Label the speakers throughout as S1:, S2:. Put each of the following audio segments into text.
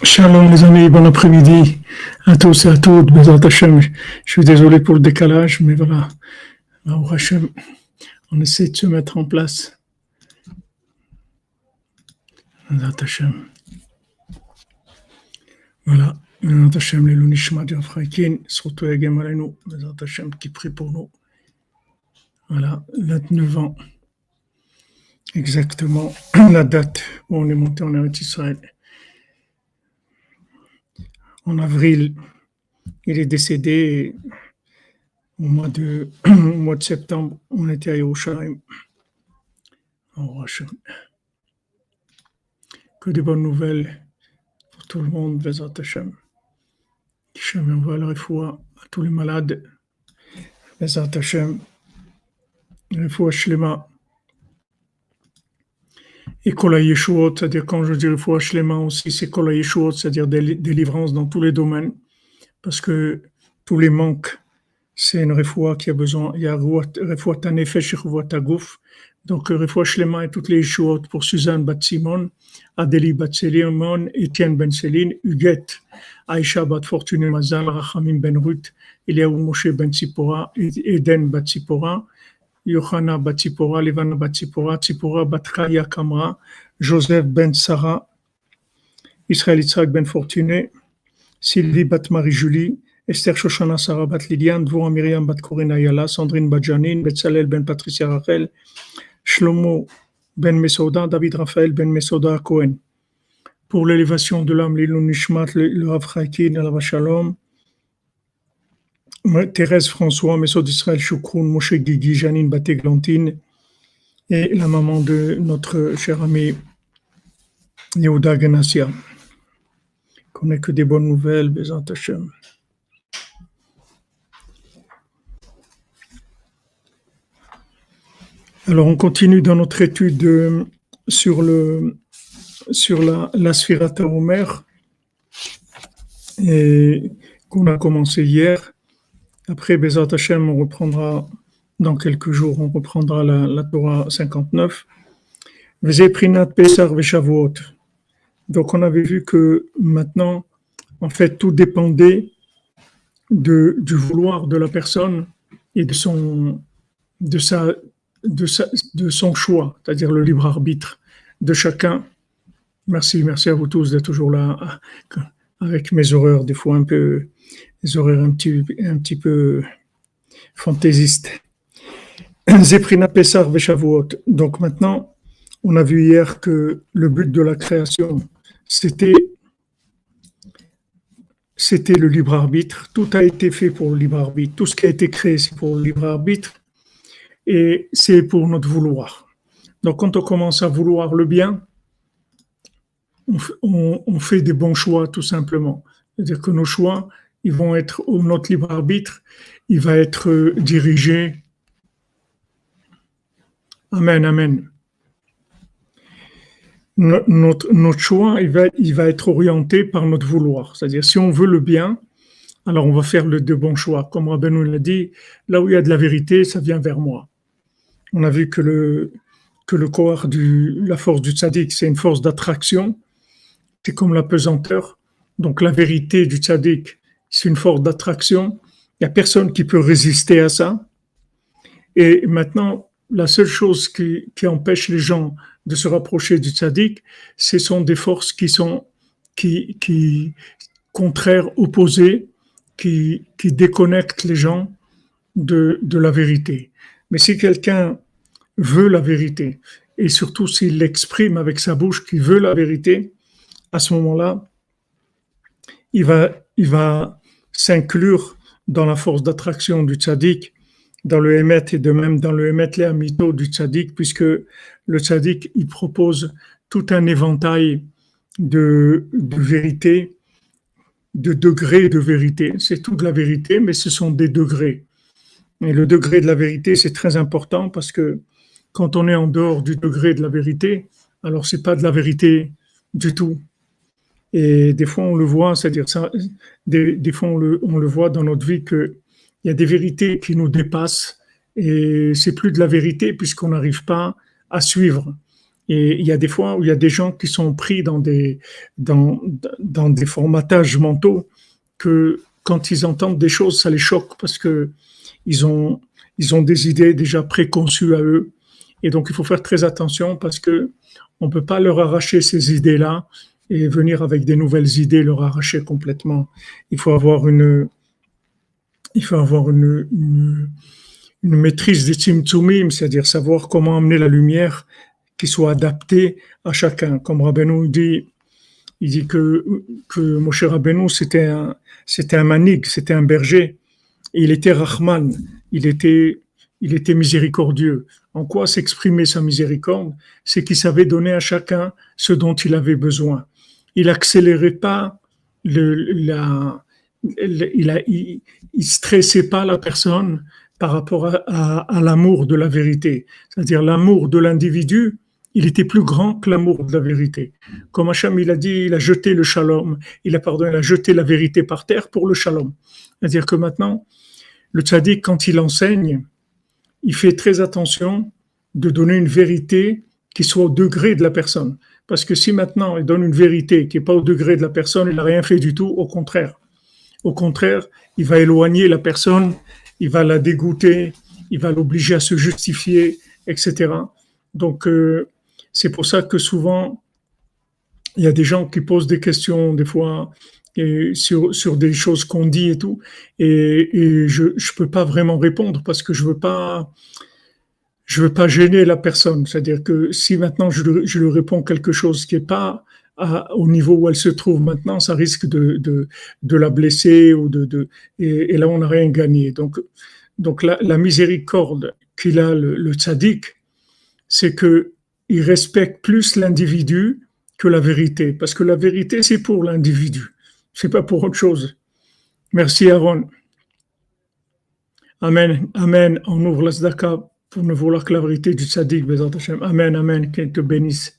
S1: Shalom les amis, bon après-midi à tous et à toutes. Bezat Hashem, je suis désolé pour le décalage, mais voilà, Hashem, on essaie de se mettre en place. Bezat Hashem. Voilà, Bezat Hashem, les Lunishma de Afraïkin, surtout les Gemalenu, Bezat Hashem qui prie pour nous. Voilà, 29 ans, exactement la date où on est monté en Eretz Israël. En avril, il est décédé. Au mois de septembre, on était à Yerushalayim. Oh, que de bonnes nouvelles pour tout le monde, Bezat Hashem. Hashem envoie le refoua à tous les malades. Bezat Hashem, le refoua shlema. Et Kol HaYeshuot, c'est-à-dire quand je dis refoua shlema aussi, c'est Kol HaYeshuot, c'est-à-dire délivrance dans tous les domaines. Parce que tous les manques, c'est une refoua qui a besoin. Il y a refoua tanefesh et refoua tagouf. Donc, refoua shlema et toutes les yeshuot pour Suzanne Bat Simon, Adélie Bat Selimon, Étienne Ben Céline, Huguette, Aïcha Bat Fortuné Mazal, Rachamim Ben Ruth, Eliaou Moshe Ben Tzipora, Eden Bat Tzipora, Yohana Bat Tzipora, Levana Bat Tzipora, Tzipora Bat Chaya Kamra, Joseph Ben Sarah, Israël Yitzhak Ben Fortuné, Sylvie Bat Marie-Julie, Esther Shoshana Sarah Bat Liliane, Dvorah Myriam Bat Corinne Ayala, Sandrine Bat Janine, Betzalel Ben Patricia Rachel, Shlomo Ben Mesouda, David Raphaël Ben Mesouda Cohen. Pour l'élévation de l'âme, l'Ilun Nishmat, le Rav Chaikin, Alav Shalom, Thérèse François, Mesod Israël Choukroun, Moshe Guigui, Janine Bat-Églantine, et la maman de notre cher ami Yehuda Genassia. Qu'on n'ait que des bonnes nouvelles, Bezat Hashem. Alors, on continue dans notre étude sur la Sfirat HaOmer et qu'on a commencé hier. Après, Bezat Hashem, on reprendra dans quelques jours, on reprendra la Torah 59. V'zeh prinat Pesach veShavuot. Donc, on avait vu que maintenant, en fait, tout dépendait du vouloir de la personne et de son choix, c'est-à-dire le libre arbitre de chacun. Merci à vous tous d'être toujours là avec mes horaires, des fois les horaires un petit peu fantaisistes. Zeprina Pesach veShavuot. Donc maintenant, on a vu hier que le but de la création, c'était le libre arbitre. Tout a été fait pour le libre arbitre. Tout ce qui a été créé, c'est pour le libre arbitre. Et c'est pour notre vouloir. Donc, quand on commence à vouloir le bien, on fait des bons choix, tout simplement. C'est-à-dire que nos choix, ils vont être, notre libre arbitre, il va être dirigé. Amen, amen. Notre choix, il va être orienté par notre vouloir. C'est-à-dire, si on veut le bien, alors on va faire de bons choix. Comme Rabbeinu l'a dit, là où il y a de la vérité, ça vient vers moi. On a vu que le kohar la force du tzaddik, c'est une force d'attraction. C'est comme la pesanteur. Donc la vérité du tzaddik, c'est une force d'attraction. Il n'y a personne qui peut résister à ça. Et maintenant, la seule chose qui empêche les gens de se rapprocher du tzaddik, ce sont des forces qui sont contraires, opposées, qui déconnectent les gens de la vérité. Mais si quelqu'un veut la vérité, et surtout s'il l'exprime avec sa bouche qu'il veut la vérité, à ce moment-là, il va s'inclure dans la force d'attraction du tzaddik, dans le émet et de même dans le émet les amito du tzaddik, puisque le tzaddik, il propose tout un éventail de vérité, de degrés de vérité. C'est toute la vérité, mais ce sont des degrés. Et le degré de la vérité, c'est très important parce que quand on est en dehors du degré de la vérité, alors c'est pas de la vérité du tout. Et des fois, on le voit, c'est-à-dire ça, des fois, on le voit dans notre vie qu'il y a des vérités qui nous dépassent et c'est plus de la vérité puisqu'on n'arrive pas à suivre. Et il y a des fois où il y a des gens qui sont pris dans, dans des formatages mentaux que quand ils entendent des choses, ça les choque parce que ils ont, ils ont des idées déjà préconçues à eux. Et donc, il faut faire très attention parce que on peut pas leur arracher ces idées-là et venir avec des nouvelles idées, leur arracher complètement. Il faut avoir une, il faut avoir une maîtrise des tzimtzumim, c'est-à-dire savoir comment amener la lumière qui soit adaptée à chacun. Comme Rabbeinu dit, il dit que Moshe Rabbeinu, c'était un manig, c'était un berger. Et il était Rahman, il était miséricordieux. En quoi s'exprimait sa miséricorde? C'est qu'il savait donner à chacun ce dont il avait besoin. Il accélérait pas il stressait pas la personne par rapport à l'amour de la vérité. C'est-à-dire l'amour de l'individu, il était plus grand que l'amour de la vérité. Comme Hacham, il a dit, il a jeté le shalom, il a jeté la vérité par terre pour le shalom. C'est-à-dire que maintenant, le tzaddik, quand il enseigne, il fait très attention de donner une vérité qui soit au degré de la personne. Parce que si maintenant il donne une vérité qui n'est pas au degré de la personne, il n'a rien fait du tout, au contraire. Au contraire, il va éloigner la personne, il va la dégoûter, il va l'obliger à se justifier, etc. Donc, c'est pour ça que souvent, il y a des gens qui posent des questions, des fois, sur des choses qu'on dit et tout, et je ne peux pas vraiment répondre parce que je veux pas gêner la personne. C'est-à-dire que si maintenant je lui réponds quelque chose qui n'est pas au niveau où elle se trouve maintenant, ça risque de la blesser et là on n'a rien gagné. Donc la miséricorde qu'il a le tzaddik, c'est que il respecte plus l'individu que la vérité, parce que la vérité c'est pour l'individu, c'est pas pour autre chose. Merci Aaron. Amen, amen. On ouvre la tzedaka pour ne vouloir que la vérité du tzaddik, Bezat Hashem. Amen, amen, qu'il te bénisse.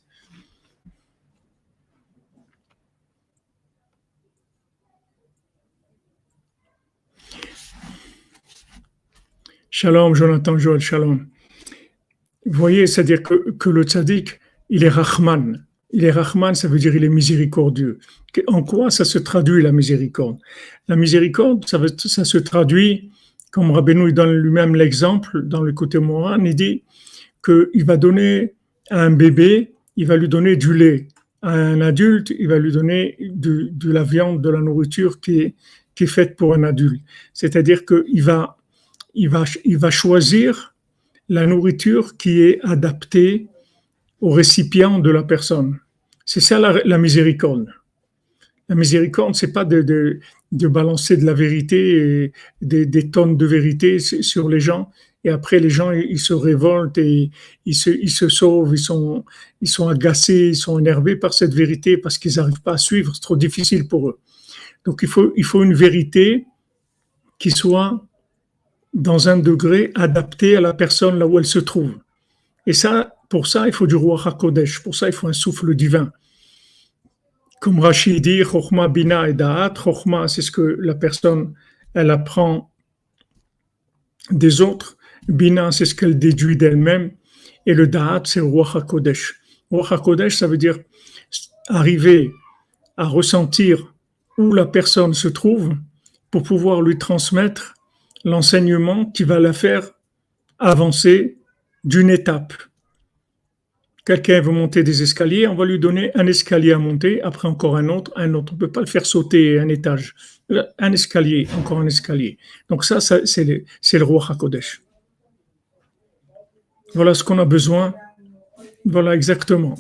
S1: Shalom, Jonathan Joel, shalom. Vous voyez, c'est-à-dire que le tzaddik, il est Rahman. Il est Rahman, ça veut dire il est miséricordieux. En quoi ça se traduit la miséricorde? La miséricorde, ça se traduit, comme Rabbeinu il donne lui-même l'exemple dans le côté moral, il dit qu'il va donner à un bébé, il va lui donner du lait. À un adulte, il va lui donner de la viande, de la nourriture qui est faite pour un adulte. C'est-à-dire qu'il il va choisir la nourriture qui est adaptée au récipient de la personne. C'est ça la miséricorde. La miséricorde, c'est pas de balancer de la vérité, et des tonnes de vérité sur les gens, et après les gens ils se révoltent et ils se sauvent, ils sont agacés, ils sont énervés par cette vérité parce qu'ils n'arrivent pas à suivre, c'est trop difficile pour eux. Donc il faut une vérité qui soit dans un degré adapté à la personne là où elle se trouve. Et ça, pour ça, il faut du roi HaKodesh. Pour ça, il faut un souffle divin. Comme Rashi dit, Chokhma, Bina et Da'at. Chokhma, c'est ce que la personne, elle apprend des autres. Bina, c'est ce qu'elle déduit d'elle-même. Et le Da'at, c'est le roi HaKodesh. Roi HaKodesh, ça veut dire arriver à ressentir où la personne se trouve pour pouvoir lui transmettre l'enseignement qui va la faire avancer d'une étape. Quelqu'un veut monter des escaliers, on va lui donner un escalier à monter, après encore un autre. On ne peut pas le faire sauter un étage. Un escalier, encore un escalier. Donc ça c'est le roi HaKodesh. Voilà ce qu'on a besoin. Voilà exactement.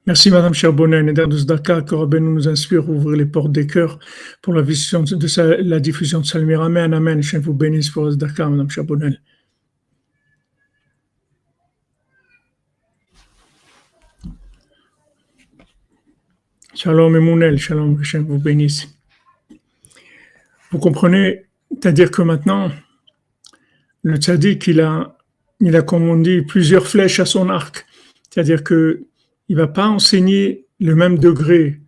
S1: Merci Madame Charbonnet, Neder de Zdaka, que Rabbeinu nous inspire à ouvrir les portes des cœurs pour la diffusion de Salmir. Amen, amen. Je vous bénisse pour Zdaka, Madame Charbonnet. Shalom Emounel, shalom, je vous bénisse. Vous comprenez, c'est-à-dire que maintenant, le tzaddik, il a il a, comme on dit, plusieurs flèches à son arc. C'est-à-dire que il va pas enseigner le même degré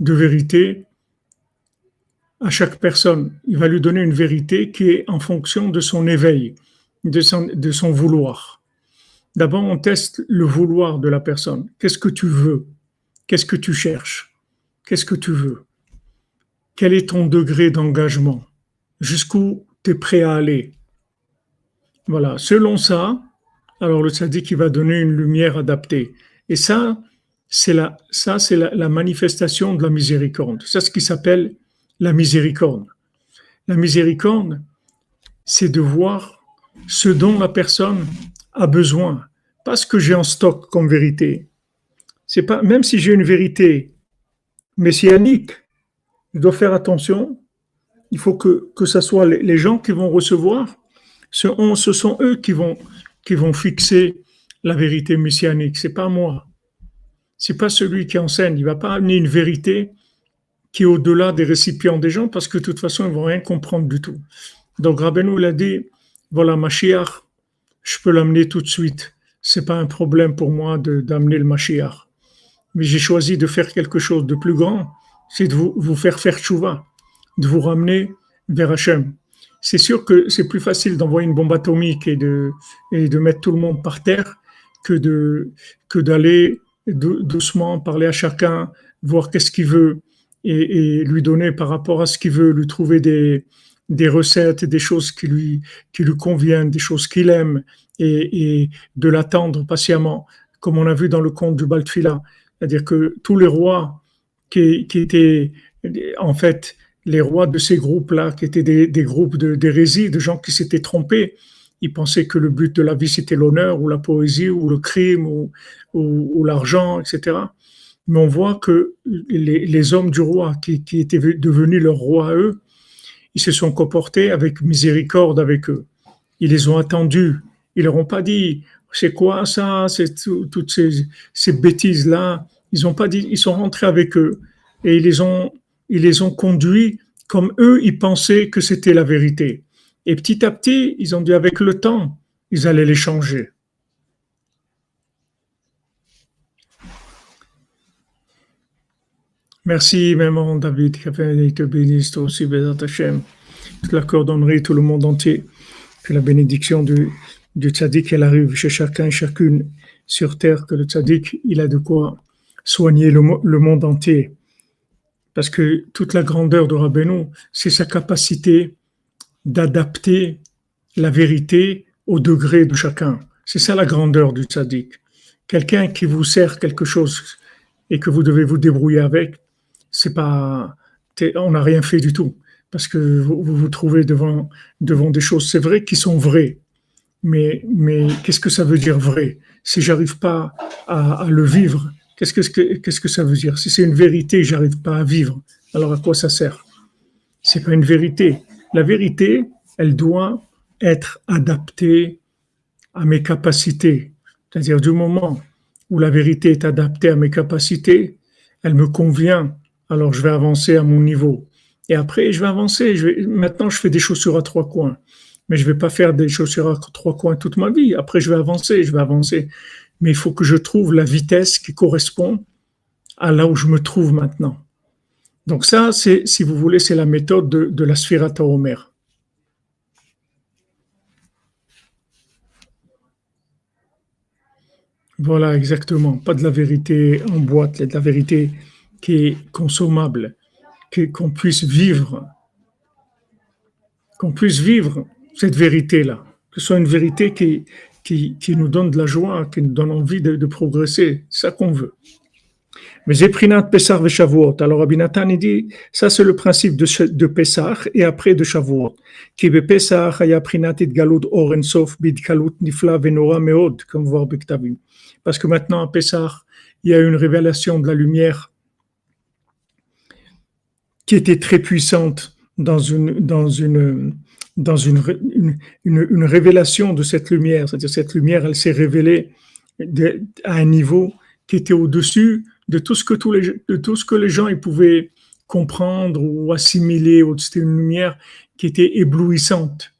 S1: de vérité à chaque personne. Il va lui donner une vérité qui est en fonction de son éveil, de son vouloir. D'abord, on teste le vouloir de la personne. Qu'est-ce que tu veux? Qu'est-ce que tu cherches? Qu'est-ce que tu veux? Quel est ton degré d'engagement? Jusqu'où tu es prêt à aller? Voilà. Selon ça, alors le tzaddik il va donner une lumière adaptée. Et ça, c'est la manifestation de la miséricorde. C'est ce qui s'appelle la miséricorde. La miséricorde, c'est de voir ce dont la personne a besoin, pas ce que j'ai en stock comme vérité. C'est pas, même si j'ai une vérité messianique, je dois faire attention. Il faut que ce soit les gens qui vont recevoir, ce sont eux qui vont fixer la vérité messianique. C'est pas moi. C'est pas celui qui enseigne. Il va pas amener une vérité qui est au-delà des récipients des gens parce que de toute façon, ils vont rien comprendre du tout. Donc, Rabbeinu, il a dit, voilà, Mashiach, je peux l'amener tout de suite. C'est pas un problème pour moi d'amener le Mashiach. Mais j'ai choisi de faire quelque chose de plus grand, c'est de vous faire tchouva, de vous ramener vers Hachem. C'est sûr que c'est plus facile d'envoyer une bombe atomique et de mettre tout le monde par terre que d'aller doucement parler à chacun, voir qu'est-ce qu'il veut et lui donner par rapport à ce qu'il veut, lui trouver des recettes, des choses qui lui conviennent, des choses qu'il aime et de l'attendre patiemment, comme on a vu dans le conte du Baltfila. C'est-à-dire que tous les rois qui étaient en fait les rois de ces groupes-là, qui étaient des groupes d'hérésie, de gens qui s'étaient trompés, ils pensaient que le but de la vie c'était l'honneur ou la poésie ou le crime ou l'argent, etc. Mais on voit que les hommes du roi qui étaient devenus leurs rois à eux, ils se sont comportés avec miséricorde avec eux. Ils les ont attendus. Ils leur ont pas dit c'est quoi ça, c'est toutes ces bêtises-là. Ils ont pas dit, ils sont rentrés avec eux et ils les ont conduits comme eux, ils pensaient que c'était la vérité. Et petit à petit, ils ont dit avec le temps, ils allaient les changer. Merci, maman David, qu'il te bénisse toi aussi, Bézat Hachem. Toute la cordonnerie, tout le monde entier. Que la bénédiction du tzaddik, elle arrive chez chacun et chacune sur terre, que le tzaddik, il a de quoi soigner le monde entier. Parce que toute la grandeur de Rabbeinu, c'est sa capacité d'adapter la vérité au degré de chacun. C'est ça la grandeur du tzaddik. Quelqu'un qui vous sert quelque chose et que vous devez vous débrouiller avec, c'est pas, on n'a rien fait du tout. Parce que vous trouvez devant des choses, c'est vrai, qui sont vraies. Mais qu'est-ce que ça veut dire vrai? Si j'arrive pas à le vivre, qu'est-ce que ça veut dire? Si c'est une vérité, j'arrive pas à vivre. Alors à quoi ça sert? C'est pas une vérité. La vérité, elle doit être adaptée à mes capacités. C'est-à-dire du moment où la vérité est adaptée à mes capacités, elle me convient. Alors je vais avancer à mon niveau. Et après, je vais avancer. Maintenant, je fais des chaussures à trois coins. Mais je ne vais pas faire des chaussures à trois coins toute ma vie. Après, je vais avancer. Mais il faut que je trouve la vitesse qui correspond à là où je me trouve maintenant. Donc ça, si vous voulez, c'est la méthode de la Sfirat HaOmer. Voilà, exactement. Pas de la vérité en boîte, de la vérité qui est consommable, qu'on puisse vivre cette vérité-là, que ce soit une vérité qui nous donne de la joie, qui nous donne envie de progresser, c'est ça qu'on veut. Mais j'ai prinat Pessah et Shavuot. Alors Rabbi Nathan il dit, ça c'est le principe de Pessah et après de Shavuot. Qui be Pessah haya prinat itgalut or en sof bidkalut nifla venora meod, comme voir Bektavim. Parce que maintenant à Pessah, il y a une révélation de la lumière qui était très puissante dans une révélation de cette lumière. C'est-à-dire cette lumière, elle s'est révélée à un niveau qui était au-dessus de tout ce que les gens ils pouvaient comprendre ou assimiler. C'était une lumière qui était éblouissante.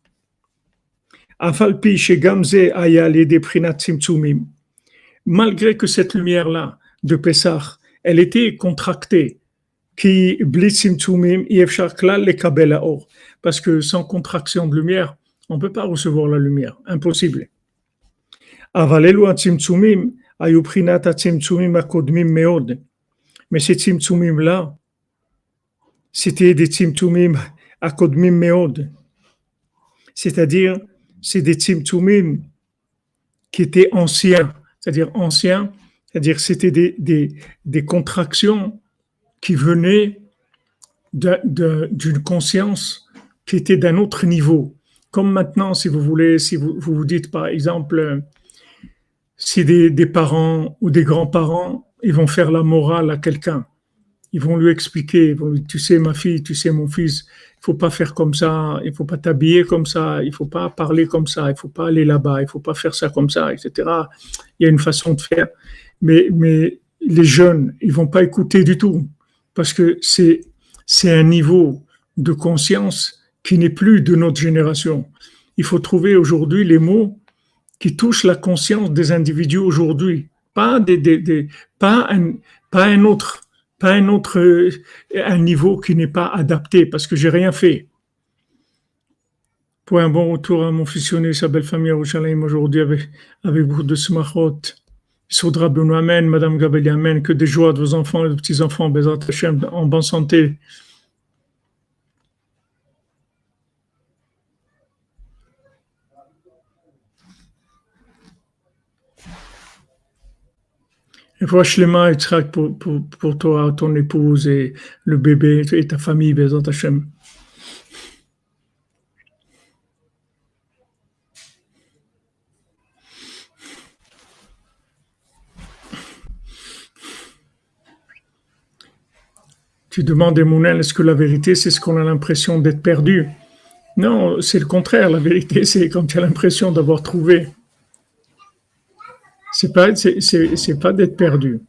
S1: Afalpi shegamze aya des prinat tzimtzumim. Malgré que cette lumière-là de Pessah, elle était contractée, qui blitz tzimtzumim yefshar klal lekabel haor, parce que sans contraction de lumière, on ne peut pas recevoir la lumière, impossible. Aval elu hatzimtzumim hayu prinat hatzimtzumim hakodmim meod. Mais ces tzimtzumim-là, c'était des tzimtzumim hakodmim meod, c'est-à-dire c'est des tzimtzumim qui étaient anciens, c'est-à-dire c'était des contractions qui venaient d'une conscience qui était d'un autre niveau. Comme maintenant, si vous voulez, si vous dites par exemple, si des parents ou des grands-parents, ils vont faire la morale à quelqu'un, ils vont lui expliquer, ils vont lui dire, tu sais ma fille, tu sais mon fils, il faut pas faire comme ça, il faut pas t'habiller comme ça, il faut pas parler comme ça, il faut pas aller là-bas, il faut pas faire ça comme ça, etc. Il y a une façon de faire, mais les jeunes, ils vont pas écouter du tout, parce que c'est un niveau de conscience qui n'est plus de notre génération. Il faut trouver aujourd'hui les mots qui touchent la conscience des individus aujourd'hui, pas un niveau qui n'est pas adapté, parce que j'ai rien fait. Pour un bon retour à mon fils Yoni, sa belle famille à Yerushalayim aujourd'hui avec beaucoup de smachot. Soudra Benoît, amen, Madame Gabeli, amen, que des joies de vos enfants et de petits-enfants, Bezat Hashem, en bonne santé. Et voilà, Shlema et Tzrak pour toi, ton épouse et le bébé et ta famille, Bezat Hashem. Tu demandes, Emounel, est-ce que la vérité, c'est ce qu'on a l'impression d'être perdu? Non, c'est le contraire. La vérité, c'est quand tu as l'impression d'avoir trouvé. C'est pas d'être perdu.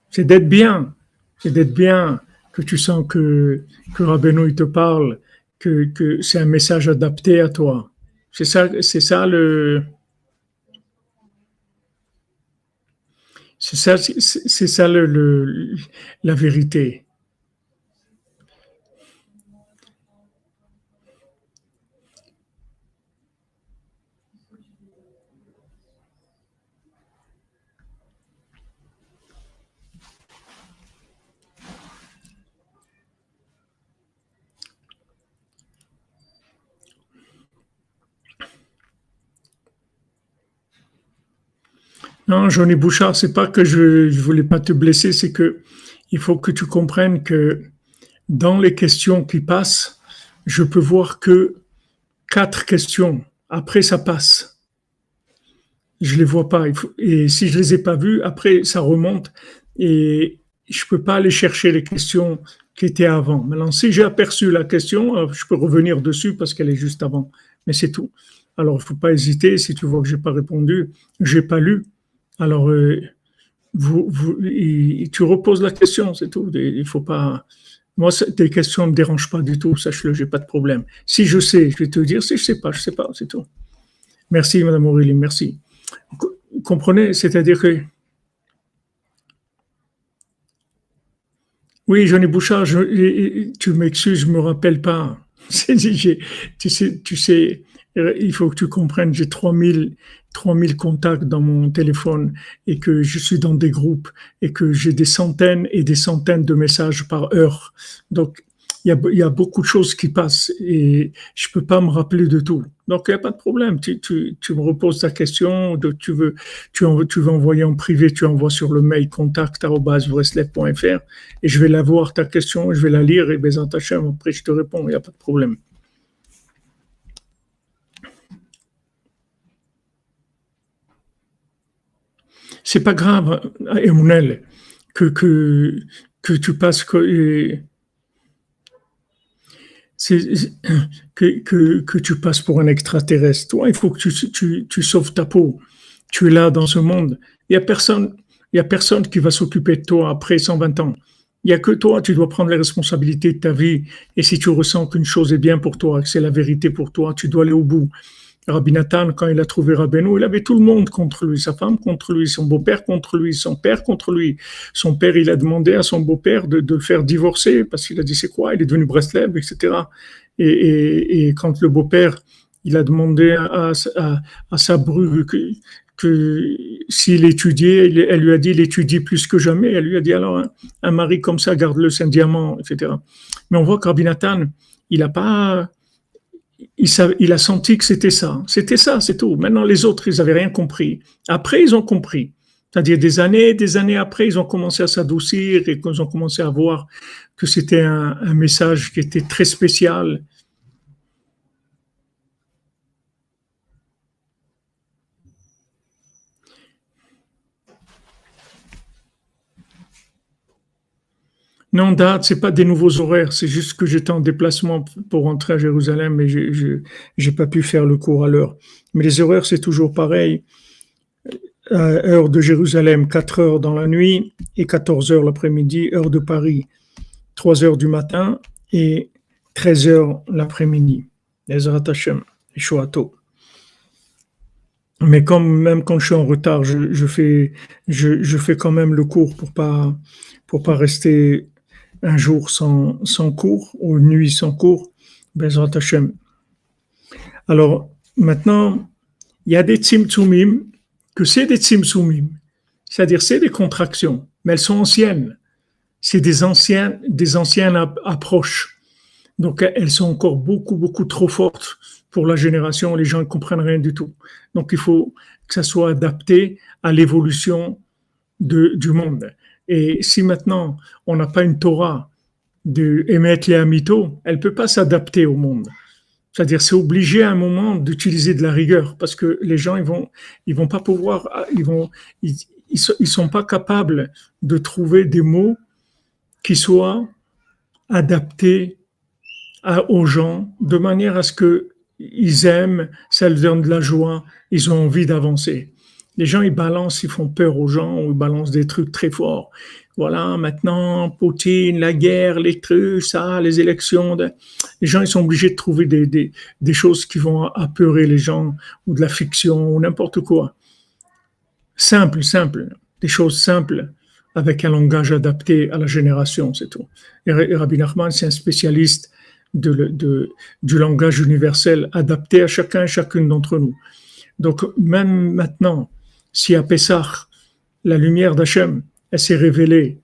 S1: C'est d'être bien. C'est d'être bien, que tu sens que Rabbeinu, il te parle, que c'est un message adapté à toi. C'est ça la vérité. Non, Johnny Bouchard, c'est pas que je voulais pas te blesser, c'est que il faut que tu comprennes que dans les questions qui passent, je peux voir que 4 questions. Après, ça passe. Je les vois pas. Et si je les ai pas vues, après, ça remonte. Et je peux pas aller chercher les questions qui étaient avant. Maintenant, si j'ai aperçu la question, je peux revenir dessus parce qu'elle est juste avant. Mais c'est tout. Alors, il faut pas hésiter. Si tu vois que j'ai pas répondu, j'ai pas lu. Alors, tu reposes la question, c'est tout. Il faut pas. Moi, tes questions ne me dérangent pas du tout, sache-le, j'ai pas de problème. Si je sais, je vais te dire. Si je sais pas, c'est tout. Merci, Madame Aurélie, merci. Vous comprenez? C'est-à-dire que. Oui, Johnny Bouchard, tu m'excuses, je me rappelle pas. Tu sais, il faut que tu comprennes, j'ai 3000 contacts dans mon téléphone et que je suis dans des groupes et que j'ai des centaines et des centaines de messages par heure. Donc, il y a beaucoup de choses qui passent et je peux pas me rappeler de tout. Donc, il n'y a pas de problème. Tu me reposes ta question, tu veux envoyer en privé, tu envoies sur le mail contact@vreslev.fr et je vais la voir ta question, je vais la lire et Bezat Hashem, après je te réponds, il n'y a pas de problème. C'est pas grave, Emounel, que tu passes que tu passes pour un extraterrestre. Toi, il faut que tu sauves ta peau. Tu es là dans ce monde. Il y a personne qui va s'occuper de toi après 120 ans. Il n'y a que toi, tu dois prendre les responsabilités de ta vie. Et si tu ressens qu'une chose est bien pour toi, que c'est la vérité pour toi, tu dois aller au bout. Rabbi Nathan, quand il a trouvé Rabbeinu, il avait tout le monde contre lui, sa femme contre lui, son beau-père contre lui, son père contre lui. Son père, il a demandé à son beau-père de le faire divorcer parce qu'il a dit c'est quoi, il est devenu Breslev, etc. Et quand le beau-père, il a demandé à sa bru que s'il étudiait, elle lui a dit il étudie plus que jamais. Elle lui a dit alors un mari comme ça, garde-le, c'est un diamant, etc. Mais on voit que Rabbi Nathan, il a pas il a senti que c'était ça. C'était ça, c'est tout. Maintenant, les autres, ils n'avaient rien compris. Après, ils ont compris. C'est-à-dire des années après, ils ont commencé à s'adoucir et ils ont commencé à voir que c'était un message qui était très spécial. Non, date, c'est pas des nouveaux horaires. C'est juste que j'étais en déplacement pour rentrer à Jérusalem et j'ai pas pu faire le cours à l'heure. Mais les horaires, c'est toujours pareil. Heure de Jérusalem, 4 heures dans la nuit et 14 heures l'après-midi. Heure de Paris, 3 heures du matin et 13 heures l'après-midi. Ezrat Hashem, Shoato. Mais même quand je suis en retard, je fais quand même le cours pour pas rester un jour sans cours ou une nuit sans cours. Bezrat Hashem. Alors, maintenant, il y a des tzimtzumim, que c'est des tzimtzumim, c'est-à-dire c'est des contractions, mais elles sont anciennes. C'est des anciennes approches. Donc, elles sont encore beaucoup, beaucoup trop fortes pour la génération. Les gens ne comprennent rien du tout. Donc, il faut que ça soit adapté à l'évolution du monde. Et si maintenant, on n'a pas une Torah de émettre les amito, elle ne peut pas s'adapter au monde. C'est-à-dire, c'est obligé à un moment d'utiliser de la rigueur parce que les gens, ils vont pas pouvoir, ils sont pas capables de trouver des mots qui soient adaptés aux gens de manière à ce que ils aiment, ça leur donne de la joie, ils ont envie d'avancer. Les gens, ils balancent, ils font peur aux gens, ou ils balancent des trucs très forts. Voilà, maintenant, Poutine, la guerre, les trucs, ça, les élections. Les gens, ils sont obligés de trouver des choses qui vont apeurer les gens, ou de la fiction, ou n'importe quoi. Simple, des choses simples, avec un langage adapté à la génération, c'est tout. Et Rabbi Nachman, c'est un spécialiste du langage universel adapté à chacun et chacune d'entre nous. Donc, même maintenant, si à Pessah, la lumière d'Hachem, elle s'est révélée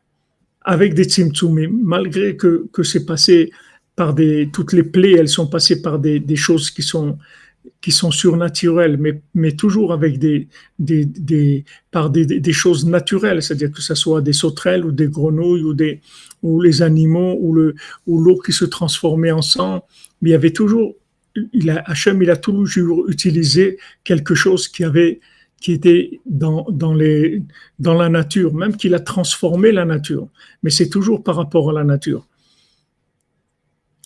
S1: avec des tzimtzumim, malgré que c'est passé par toutes les plaies, elles sont passées par des choses qui sont surnaturelles, mais toujours avec par des choses naturelles, c'est-à-dire que ce soit des sauterelles ou des grenouilles ou les animaux ou l'eau qui se transformait en sang. Mais il y avait toujours, Hachem, il a toujours utilisé quelque chose qui était dans la nature, même qu'il a transformé la nature. Mais c'est toujours par rapport à la nature.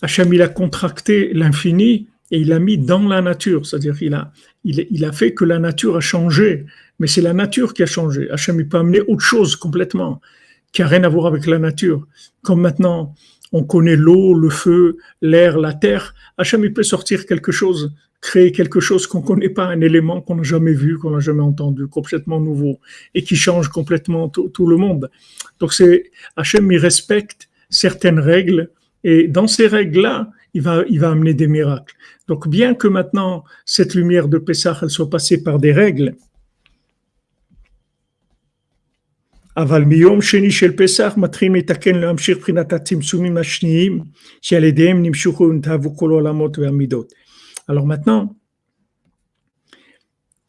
S1: Hachem, il a contracté l'infini et il l'a mis dans la nature, c'est-à-dire il a fait que la nature a changé, mais c'est la nature qui a changé. Hachem, il peut amener autre chose complètement, qui n'a rien à voir avec la nature. Comme maintenant, on connaît l'eau, le feu, l'air, la terre, Hachem, il peut sortir quelque chose, créer quelque chose qu'on ne connaît pas, un élément qu'on n'a jamais vu, qu'on n'a jamais entendu, complètement nouveau, et qui change complètement tout le monde. Donc Hachem, il respecte certaines règles, et dans ces règles-là, il va amener des miracles. Donc, bien que maintenant, cette lumière de Pessah, elle soit passée par des règles, אבל מיום שני של פסח מתחילים לתקן להמשיך בחינת הצמצומים השניים שעל ידיהם נמשכו ונתהוו כל העולמות והמידות. Alors maintenant,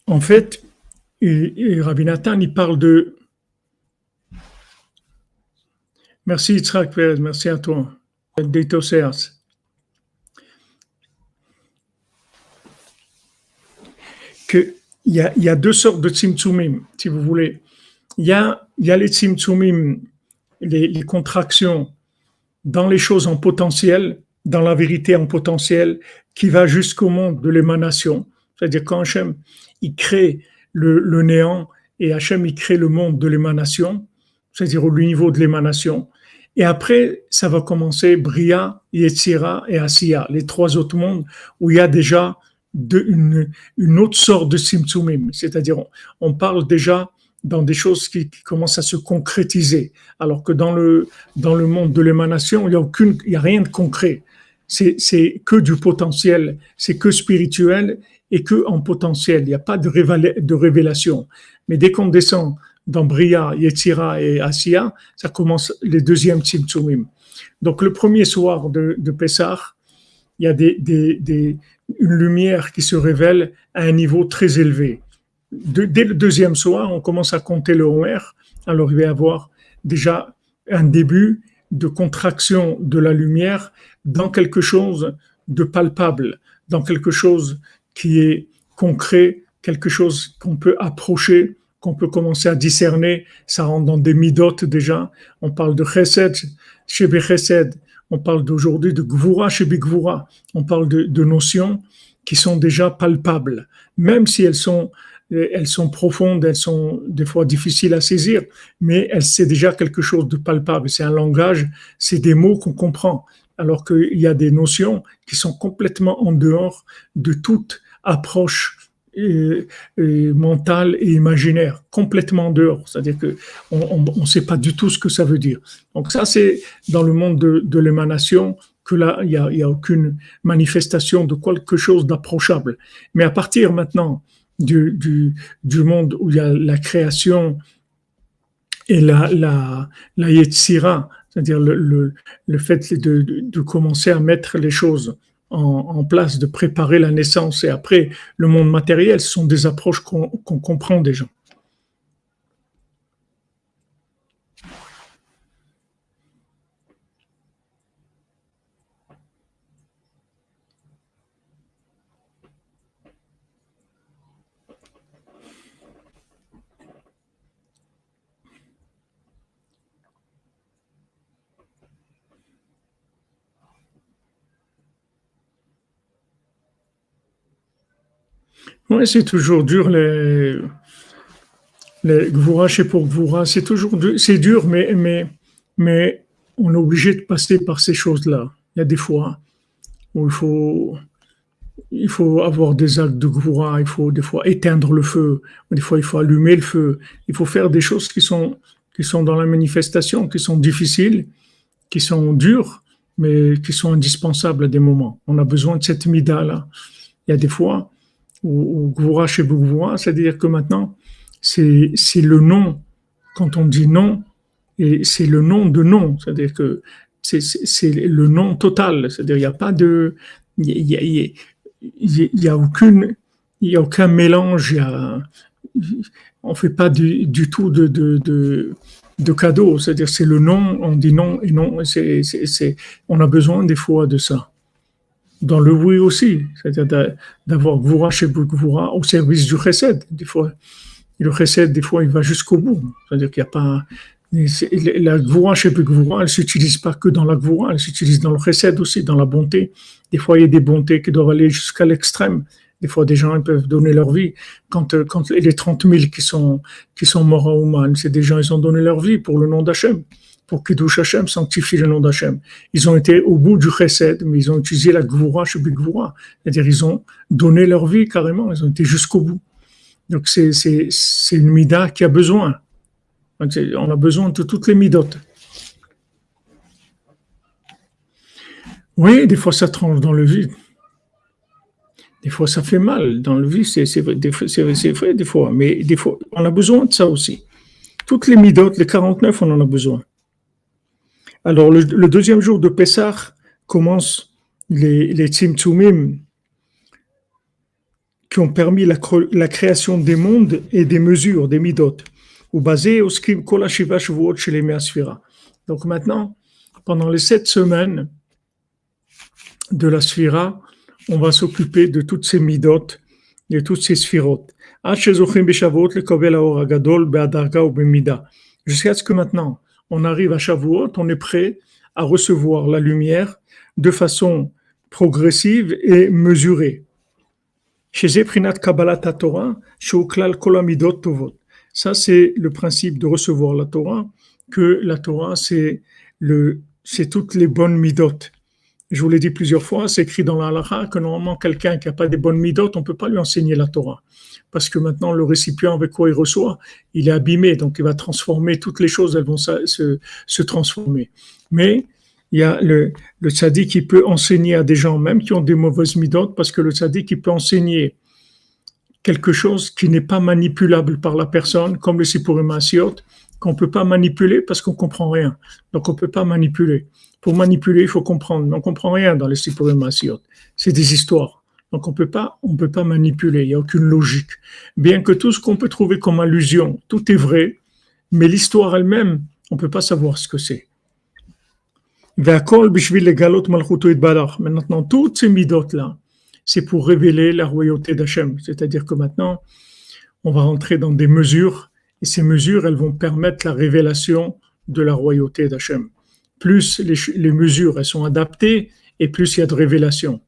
S1: en fait, Rabbi Nathan, il parle de... Merci Yitzhak Perez, merci à toi. D'Etoseas. Il y a deux sortes de tzimtzumim, si vous voulez. Il y a les tzimtzumim, les contractions dans les choses en potentiel, dans la vérité en potentiel, qui va jusqu'au monde de l'émanation. C'est-à-dire quand Hachem, il crée le néant et Hachem, il crée le monde de l'émanation, c'est-à-dire au niveau de l'émanation. Et après, ça va commencer Bria, Yetzira et Asiya, les trois autres mondes où il y a déjà une autre sorte de Tzimtzumim. C'est-à-dire, on parle déjà dans des choses qui commencent à se concrétiser, alors que dans le monde de l'émanation, il y a rien de concret. C'est que du potentiel, c'est que spirituel et que en potentiel. Il n'y a pas de révélation. Mais dès qu'on descend dans Bria, Yetzira et Asiya, ça commence les deuxièmes Tzimtzumim. Donc le premier soir de Pessah, il y a une lumière qui se révèle à un niveau très élevé. Dès le deuxième soir, on commence à compter le Homer. Alors il va y avoir déjà un début de contraction de la lumière dans quelque chose de palpable, dans quelque chose qui est concret, quelque chose qu'on peut approcher, qu'on peut commencer à discerner. Ça rentre dans des midotes déjà. On parle de chesed, shebe chesed. On parle d'aujourd'hui de gvura, shebe gvura. On parle de notions qui sont déjà palpables, même si elles sont profondes, elles sont des fois difficiles à saisir, mais c'est déjà quelque chose de palpable. C'est un langage, c'est des mots qu'on comprend, alors qu'il y a des notions qui sont complètement en dehors de toute approche mentale et imaginaire, complètement en dehors. C'est-à-dire qu'on ne sait pas du tout ce que ça veut dire. Donc ça, c'est dans le monde de l'émanation que là, il y a aucune manifestation de quelque chose d'approchable. Mais à partir maintenant du monde où il y a la création et la Yetzira, c'est-à-dire le fait de commencer à mettre les choses en place, de préparer la naissance et après le monde matériel, ce sont des approches qu'on comprend déjà. Oui, c'est toujours dur les Gvura, chez pour Gvura, c'est toujours dur, c'est dur, mais on est obligé de passer par ces choses-là. Il y a des fois où il faut avoir des actes de Gvura, il faut des fois éteindre le feu, des fois il faut allumer le feu, il faut faire des choses qui sont dans la manifestation, qui sont difficiles, qui sont dures, mais qui sont indispensables à des moments. On a besoin de cette mida-là. Il y a des fois où Gvura chez Gvura, c'est-à-dire que maintenant, c'est le non. Quand on dit non, et c'est le non de non, c'est-à-dire que c'est le non total, c'est-à-dire il n'y a pas de, il y a aucune, il y a aucun mélange, on fait pas du tout de cadeau, c'est-à-dire c'est le non, on dit non et non, on a besoin des fois de ça. Dans le oui aussi, c'est-à-dire d'avoir Gvura chez Gvura au service du chesed. Des fois, le chesed, des fois, il va jusqu'au bout. C'est-à-dire qu'il n'y a pas. La Gvura chez Gvura, elle ne s'utilise pas que dans la Gvura, elle s'utilise dans le chesed aussi, dans la bonté. Des fois, il y a des bontés qui doivent aller jusqu'à l'extrême. Des fois, des gens ils peuvent donner leur vie. Quand les 30 000 qui sont morts à Ouman, c'est des gens, ils ont donné leur vie pour le nom d'Hachem. Pour Kiddush Hashem, sanctifie le nom d'Hachem. Ils ont été au bout du chesed, mais ils ont utilisé la gvura chez Gvura. C'est-à-dire, ils ont donné leur vie carrément, ils ont été jusqu'au bout. Donc, c'est une mida qui a besoin. On a besoin de toutes les midotes. Oui, des fois, ça tranche dans le vide. Des fois, ça fait mal dans le vide, c'est vrai, des fois. Mais des fois, on a besoin de ça aussi. Toutes les midotes, les 49, on en a besoin. Alors, le deuxième jour de Pessah commence les Tzimtzumim qui ont permis la création des mondes et des mesures, des midot. Ou basé au skim kol hashiva shavuot chez les Me'asphira. Donc maintenant, pendant les 7 semaines de la Sphira, on va s'occuper de toutes ces midot, de toutes ces Sphirot. Jusqu'à ce que maintenant, on arrive à Shavuot, on est prêt à recevoir la lumière de façon progressive et mesurée. Ça, c'est le principe de recevoir la Torah, que la Torah, c'est toutes les bonnes midot. Je vous l'ai dit plusieurs fois, c'est écrit dans la halakha que normalement quelqu'un qui n'a pas des bonnes midotes, on ne peut pas lui enseigner la Torah. Parce que maintenant le récipient avec quoi il reçoit, il est abîmé, donc il va transformer toutes les choses, elles vont se transformer. Mais il y a le tzaddik qui peut enseigner à des gens même qui ont des mauvaises midotes, parce que le tzaddik qui peut enseigner quelque chose qui n'est pas manipulable par la personne, comme le Sipurim Asiot, qu'on ne peut pas manipuler parce qu'on ne comprend rien. Donc on ne peut pas manipuler. Pour manipuler, il faut comprendre. Mais on ne comprend rien dans les Sipurim Asiot. C'est des histoires. Donc on peut pas manipuler. Il n'y a aucune logique. Bien que tout ce qu'on peut trouver comme allusion, tout est vrai, mais l'histoire elle-même, on ne peut pas savoir ce que c'est. Mais maintenant, toutes ces midotes-là, c'est pour révéler la royauté d'Hachem. C'est-à-dire que maintenant, on va rentrer dans des mesures, et ces mesures, elles vont permettre la révélation de la royauté d'Hachem. Plus les mesures, elles sont adaptées, et plus il y a de révélation.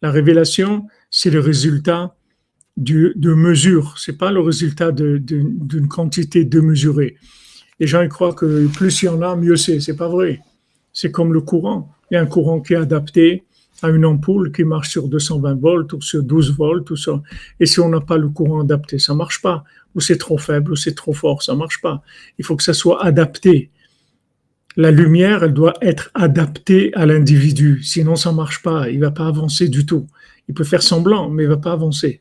S1: La révélation, c'est le résultat de mesures, c'est pas le résultat d'une quantité démesurée. Les gens ils croient que plus il y en a, mieux c'est. C'est pas vrai. C'est comme le courant. Il y a un courant qui est adapté à une ampoule qui marche sur 220 volts ou sur 12 volts, tout ça. Et si on n'a pas le courant adapté, ça marche pas. Ou c'est trop faible, ou c'est trop fort, ça marche pas. Il faut que ça soit adapté. La lumière, elle doit être adaptée à l'individu. Sinon, ça marche pas. Il va pas avancer du tout. Il peut faire semblant, mais il va pas avancer.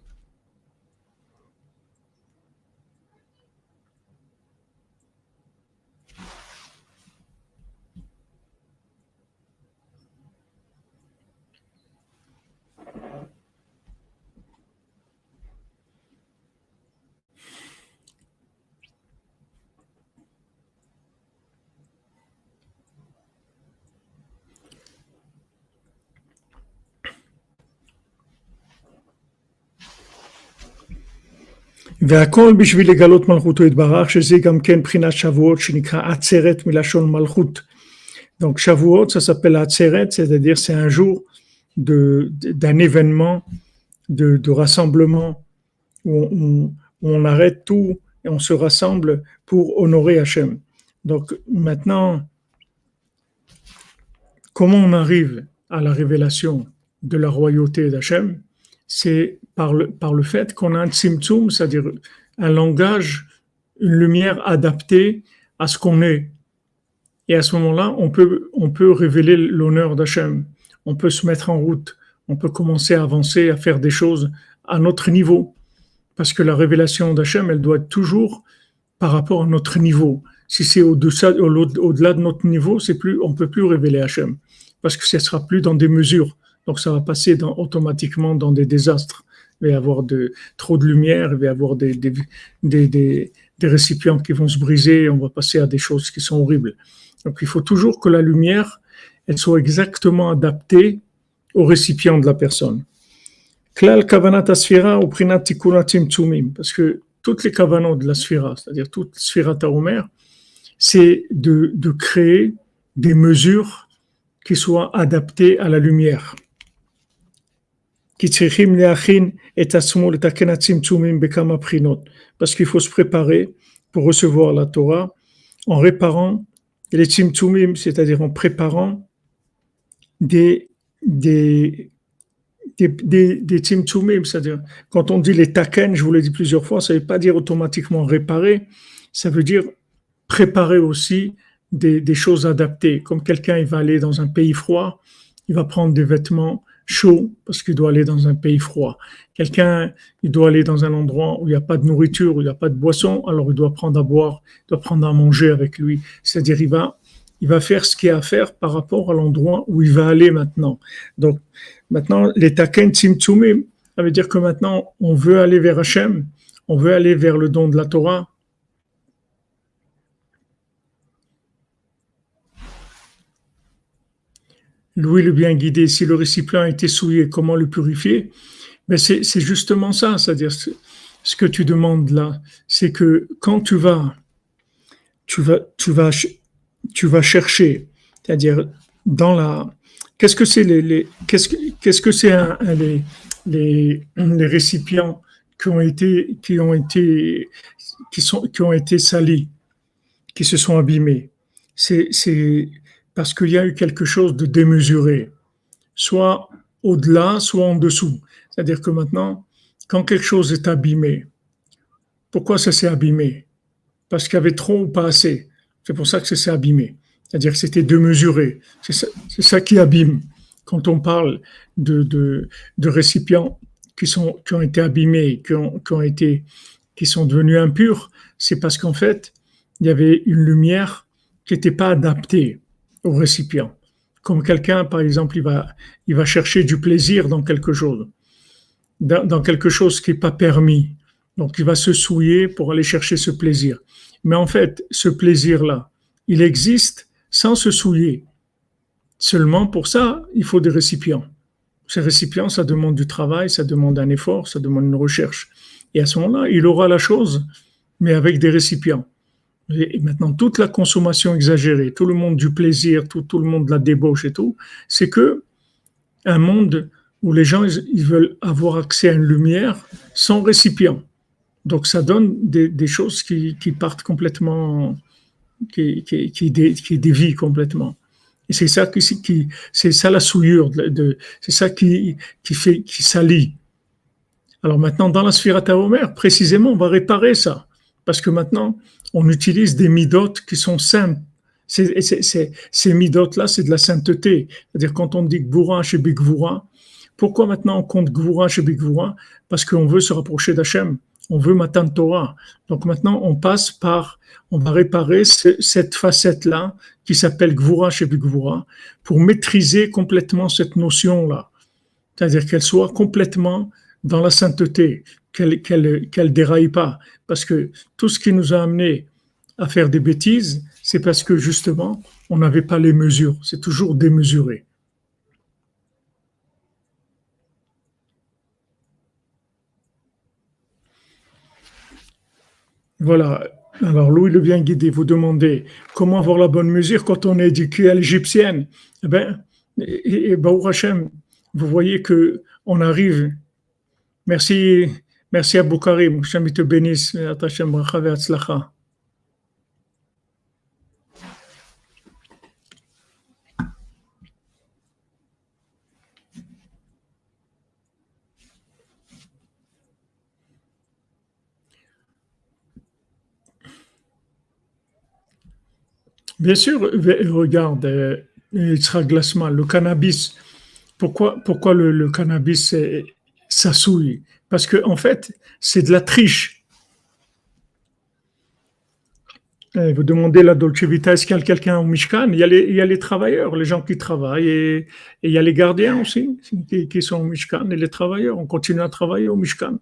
S1: והכל בשביל לגלות מלכותו יתברך, שזה גם כן בחינת שבועות שנקרא עצרת מלשון מלכות. Donc Shavuot, ça s'appelle Atzeret, c'est-à-dire c'est un jour d'un événement, de rassemblement où on arrête tout et on se rassemble pour honorer Hachem. Donc maintenant, comment on arrive à la révélation de la royauté d'Hachem? C'est par le fait qu'on a un tzimtzum, c'est-à-dire un langage, une lumière adaptée à ce qu'on est. Et à ce moment-là, on peut révéler l'honneur d'Hachem. On peut se mettre en route. On peut commencer à avancer, à faire des choses à notre niveau. Parce que la révélation d'Hachem, elle doit être toujours par rapport à notre niveau. Si c'est au-delà de notre niveau, on peut plus révéler Hachem. Parce que ce sera plus dans des mesures. Donc ça va passer automatiquement dans des désastres. Il va y avoir trop de lumière, il va y avoir des récipients qui vont se briser, et on va passer à des choses qui sont horribles. Donc il faut toujours que la lumière, elle soit exactement adaptée au récipient de la personne. Klal kavanat asfira ou prinat tikkunatim tzumim, parce que toutes les kavanot de la sphira, c'est-à-dire toute sphira taomer, c'est de créer des mesures qui soient adaptées à la lumière. Parce qu'il faut se préparer pour recevoir la Torah en réparant les tzimtzumim, c'est-à-dire en préparant des tzimtzumim, c'est-à-dire quand on dit les taken, je vous l'ai dit plusieurs fois, ça ne veut pas dire automatiquement réparer, ça veut dire préparer aussi des choses adaptées. Comme quelqu'un il va aller dans un pays froid, il va prendre des vêtements chaud parce qu'il doit aller dans un pays froid. Quelqu'un, il doit aller dans un endroit où il n'y a pas de nourriture, où il n'y a pas de boisson, alors il doit prendre à boire, il doit prendre à manger avec lui. C'est-à-dire, il va faire ce qu'il y a à faire par rapport à l'endroit où il va aller maintenant. Donc, maintenant, les taken tzimtzumim, ça veut dire que maintenant, on veut aller vers Hachem, on veut aller vers le don de la Torah. Louis le bien guidé, si le récipient a été souillé, comment le purifier? Mais c'est justement ça, c'est-à-dire ce que tu demandes là, c'est que quand tu vas chercher, c'est-à-dire dans la, qu'est-ce que c'est qu'est-ce que c'est les récipients qui ont été salis, qui se sont abîmés? C'est parce qu'il y a eu quelque chose de démesuré. soit au-delà, soit en dessous. C'est-à-dire que maintenant, quand quelque chose est abîmé, pourquoi ça s'est abîmé? Parce qu'il y avait trop ou pas assez. C'est pour ça que ça s'est abîmé. C'est-à-dire que c'était démesuré. C'est ça qui abîme. Quand on parle de récipients qui ont été abîmés, qui sont devenus impurs, c'est parce qu'en fait, il y avait une lumière qui n'était pas adaptée au récipient. Comme quelqu'un, par exemple, il va chercher du plaisir dans quelque chose, dans quelque chose qui n'est pas permis. Donc, il va se souiller pour aller chercher ce plaisir. Mais en fait, ce plaisir-là, il existe sans se souiller. Seulement pour ça, il faut des récipients. Ces récipients, ça demande du travail, ça demande un effort, ça demande une recherche. Et à ce moment-là, il aura la chose, mais avec des récipients. Et maintenant, toute la consommation exagérée, tout le monde du plaisir, tout le monde de la débauche et tout, c'est que un monde où les gens ils veulent avoir accès à une lumière sans récipient. Donc ça donne des choses qui partent complètement, qui dévient complètement. Et c'est ça c'est ça la souillure, c'est ça qui salit. Alors maintenant, dans la Sphirata Omer, précisément, on va réparer ça. Parce que maintenant, on utilise des midotes qui sont saintes. Ces midotes-là, c'est de la sainteté. C'est-à-dire quand on dit Gvura chez Bigvura, pourquoi maintenant on compte Gvura chez Bigvura? Parce qu'on veut se rapprocher d'Hachem. On veut Matan Torah. Donc maintenant, on va réparer cette facette-là qui s'appelle Gvura chez Bigvura pour maîtriser complètement cette notion-là. C'est-à-dire qu'elle soit complètement dans la sainteté, qu'elle déraille pas. Parce que tout ce qui nous a amené à faire des bêtises, c'est parce que justement, on n'avait pas les mesures. C'est toujours démesuré. Voilà. Alors, Louis le bien guidé, vous demandez comment avoir la bonne mesure quand on est éduqué à l'égyptienne. Eh bien, Baruch Hashem, vous voyez que on arrive. Merci, merci à Karim. Hashem te bénisse. Hashem bracha ve'atzlacha. Bien sûr, regarde, Yitzhak Glassman, le cannabis. Pourquoi le cannabis ça souille? Parce que en fait, c'est de la triche. Vous demandez la Dolce Vita, est-ce qu'il y a quelqu'un au Mishkan? Il y a les travailleurs, les gens qui travaillent, et il y a les gardiens aussi qui sont au Mishkan, et les travailleurs. On continue à travailler au Mishkan.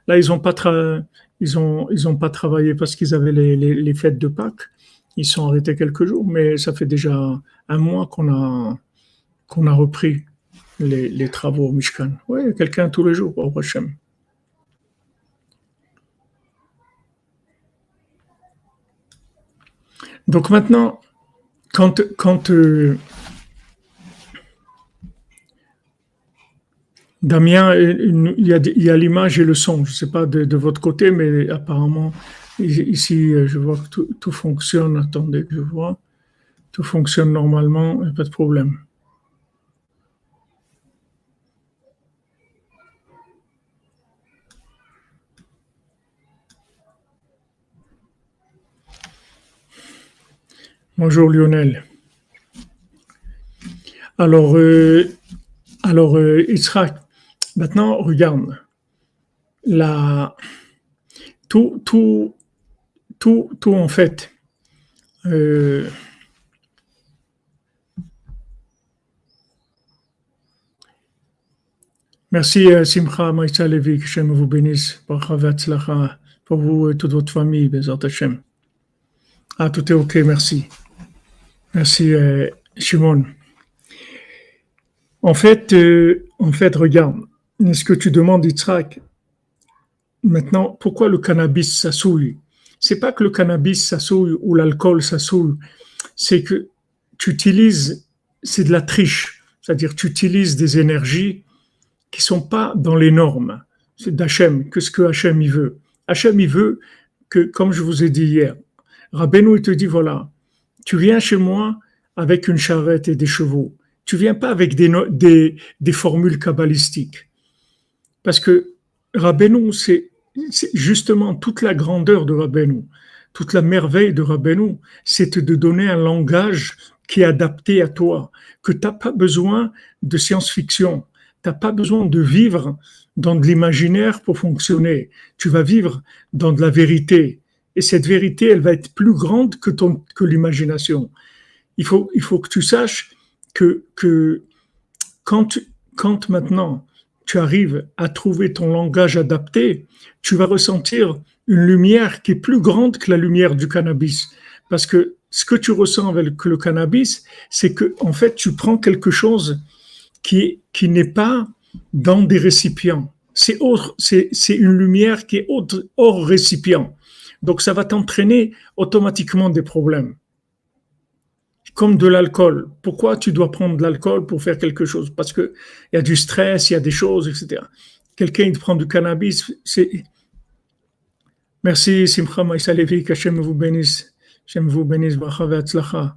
S1: Là, ils ont pas travaillé parce qu'ils avaient les fêtes de Pâques. Ils sont arrêtés quelques jours, mais ça fait déjà un mois qu'on a repris les travaux au Mishkan. Oui, quelqu'un tous les jours, au Hachem. Donc maintenant, quand Damien, il y a l'image et le son. Je ne sais pas de votre côté, mais apparemment, ici, je vois que tout fonctionne. Attendez que je vois. Tout fonctionne normalement, pas de problème. Bonjour Lionel. Alors, Yitzhak, maintenant, regarde. La, tout, tout, tout en fait. Euh, Merci Simcha Maïsa Levi, que Hachem vous bénisse. Bracha ve'atzlacha pour vous et toute votre famille, Bezat Hachem. Ah, tout est OK, merci. Merci Shimon. En fait, regarde, ce que tu demandes, Yitzhak, maintenant, pourquoi le cannabis ça souille? C'est pas que le cannabis ça souille ou l'alcool ça souille, c'est que tu utilises, c'est de la triche, c'est-à-dire tu utilises des énergies qui sont pas dans les normes d'Hachem, que ce que Hachem il veut. Hachem il veut que, comme je vous ai dit hier, Rabbeinu il te dit voilà, tu viens chez moi avec une charrette et des chevaux. tu viens pas avec des formules kabbalistiques. Parce que Rabbeinu, c'est justement toute la grandeur de Rabbeinu, toute la merveille de Rabbeinu, c'est de donner un langage qui est adapté à toi, que tu n'as pas besoin de science-fiction, tu n'as pas besoin de vivre dans de l'imaginaire pour fonctionner. Tu vas vivre dans de la vérité. Et cette vérité, elle va être plus grande que l'imagination. Il faut que tu saches que quand maintenant tu arrives à trouver ton langage adapté, tu vas ressentir une lumière qui est plus grande que la lumière du cannabis. Parce que ce que tu ressens avec le cannabis, c'est que en fait, tu prends quelque chose qui n'est pas dans des récipients. C'est une lumière qui est hors récipient. Donc, ça va t'entraîner automatiquement des problèmes. Comme de l'alcool. Pourquoi tu dois prendre de l'alcool pour faire quelque chose? Parce qu'il y a du stress, il y a des choses, etc. Quelqu'un il prend du cannabis, c'est... Merci, Simcha Maïsa Levi, qu'Hachem vous bénisse. Hachem vous bénisse, Bracha ve'atzlacha.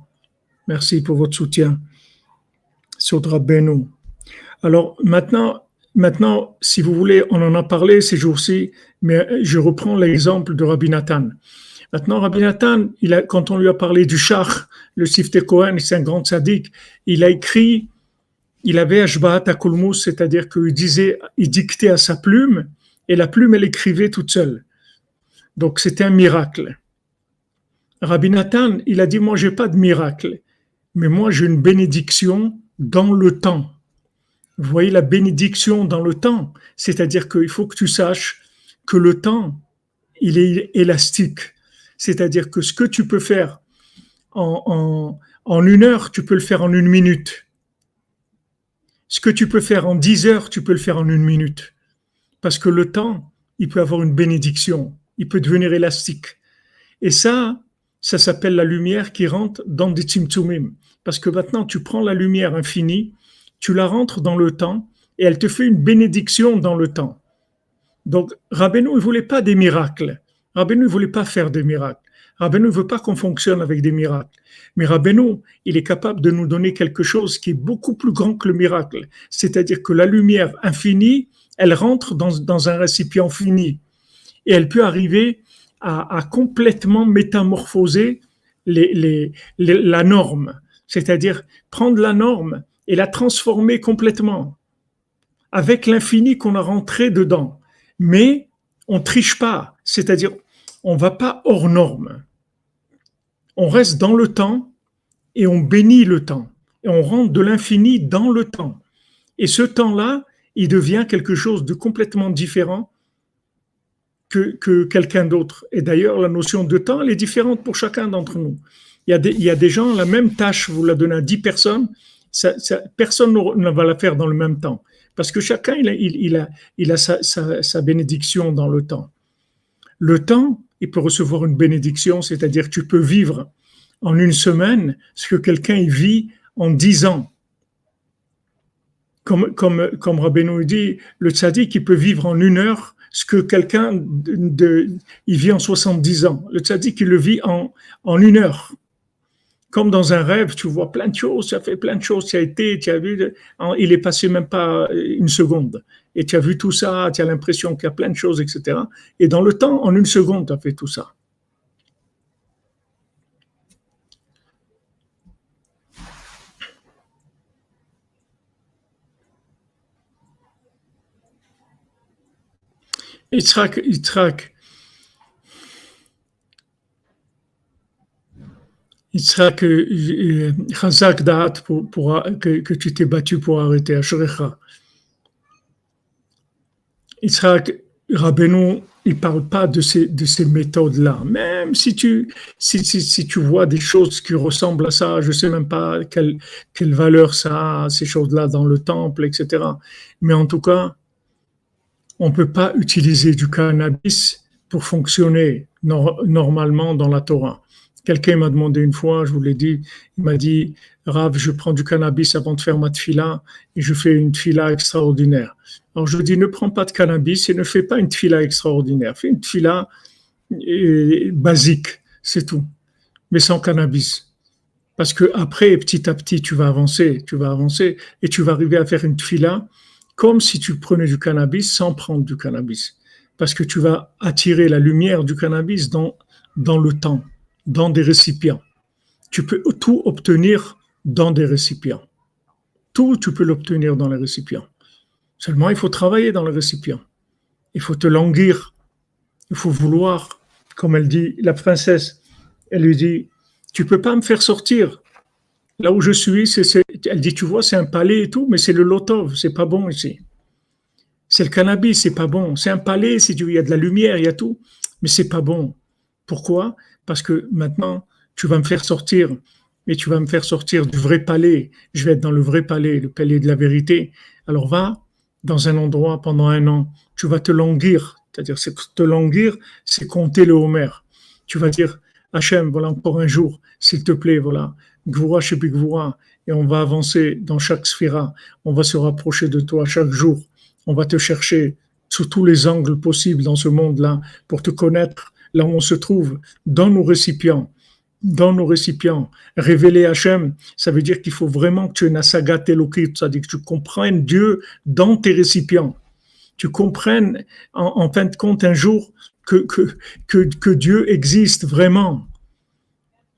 S1: Merci pour votre soutien. Sod Rabbeinu. Alors maintenant, si vous voulez, on en a parlé ces jours-ci, mais je reprends l'exemple de Rabbi Nathan. Maintenant, Rabbi Nathan, quand on lui a parlé du Shach, le Siftei Kohen, c'est un grand tzaddik, il a écrit, il avait Ashbahat HaKolmus, c'est-à-dire il dictait à sa plume, et la plume, elle écrivait toute seule. Donc, c'était un miracle. Rabbi Nathan, il a dit, moi, j'ai pas de miracle, mais moi, j'ai une bénédiction dans le temps. Vous voyez la bénédiction dans le temps, c'est-à-dire qu'il faut que tu saches que le temps, il est élastique. C'est-à-dire que ce que tu peux faire en 1 heure, tu peux le faire en 1 minute. Ce que tu peux faire en 10 heures, tu peux le faire en 1 minute. Parce que le temps, il peut avoir une bénédiction, il peut devenir élastique. Et ça s'appelle la lumière qui rentre dans des tzimtzumim. Parce que maintenant, tu prends la lumière infinie, tu la rentres dans le temps, et elle te fait une bénédiction dans le temps. Donc, Rabbeinu, il ne voulait pas des miracles. Rabbeinu ne voulait pas faire des miracles. Rabbeinu ne veut pas qu'on fonctionne avec des miracles. Mais Rabbeinu, il est capable de nous donner quelque chose qui est beaucoup plus grand que le miracle. C'est-à-dire que la lumière infinie, elle rentre dans un récipient fini. Et elle peut arriver à complètement métamorphoser la norme. C'est-à-dire prendre la norme et la transformer complètement avec l'infini qu'on a rentré dedans. Mais on triche pas, c'est-à-dire on va pas hors norme. On reste dans le temps et on bénit le temps. Et on rentre de l'infini dans le temps. Et ce temps-là, il devient quelque chose de complètement différent que quelqu'un d'autre. Et d'ailleurs, la notion de temps, elle est différente pour chacun d'entre nous. Il y a des gens, la même tâche, vous la donnez à 10 personnes, personne ne va la faire dans le même temps. Parce que chacun, il a sa bénédiction dans le temps. Le temps, il peut recevoir une bénédiction, c'est-à-dire que tu peux vivre en 1 semaine ce que quelqu'un il vit en 10 ans. Comme Rabbeinu dit, le tzaddik, il peut vivre en 1 heure ce que quelqu'un il vit en 70 ans. Le tzaddik, il le vit en 1 heure. Comme dans un rêve, tu vois plein de choses, tu as fait plein de choses, tu as vu, il est passé même pas 1 seconde. Et tu as vu tout ça, tu as l'impression qu'il y a plein de choses, etc. Et dans le temps, en 1 seconde, tu as fait tout ça. Yitzhak, Chazak Da'at que tu t'es battu pour arrêter Ashrecha. Yitzhak, Rabbeinu, il ne parle pas de ces méthodes-là. Même si tu vois des choses qui ressemblent à ça, je ne sais même pas quelle valeur ça a, ces choses-là dans le temple, etc. Mais en tout cas, on ne peut pas utiliser du cannabis pour fonctionner normalement dans la Torah. Quelqu'un m'a demandé une fois, je vous l'ai dit, il m'a dit, Rav, je prends du cannabis avant de faire ma tfila et je fais une tfila extraordinaire. Alors je dis, ne prends pas de cannabis et ne fais pas une tfila extraordinaire. Fais une tfila basique, c'est tout, mais sans cannabis. Parce que après, petit à petit, tu vas avancer et tu vas arriver à faire une tfila comme si tu prenais du cannabis sans prendre du cannabis. Parce que tu vas attirer la lumière du cannabis dans le temps, dans des récipients. Tu peux tout obtenir dans des récipients. Tout, tu peux l'obtenir dans les récipients. Seulement, il faut travailler dans les récipients. Il faut te languir. Il faut vouloir, comme elle dit, la princesse, elle lui dit, tu peux pas me faire sortir. Là où je suis, elle dit, tu vois, c'est un palais et tout, mais c'est le lotov, c'est pas bon ici. C'est le cannabis, c'est pas bon. C'est un palais, il y a de la lumière, il y a tout, mais c'est pas bon. Pourquoi? Parce que maintenant, tu vas me faire sortir, et tu vas me faire sortir du vrai palais. Je vais être dans le vrai palais, le palais de la vérité. Alors va dans un endroit pendant 1 an. Tu vas te languir. C'est-à-dire, te languir, c'est compter le Homer. Tu vas dire, Hachem, voilà encore un jour, s'il te plaît, voilà. Gvura chez Gvura. Et on va avancer dans chaque sphira. On va se rapprocher de toi chaque jour. On va te chercher sous tous les angles possibles dans ce monde-là pour te connaître là où on se trouve, dans nos récipients. Dans nos récipients. Révéler Hachem, ça veut dire qu'il faut vraiment que tu aies une asagat elokit, c'est-à-dire que tu comprennes Dieu dans tes récipients. Tu comprennes, en fin de compte, un jour, que Dieu existe vraiment.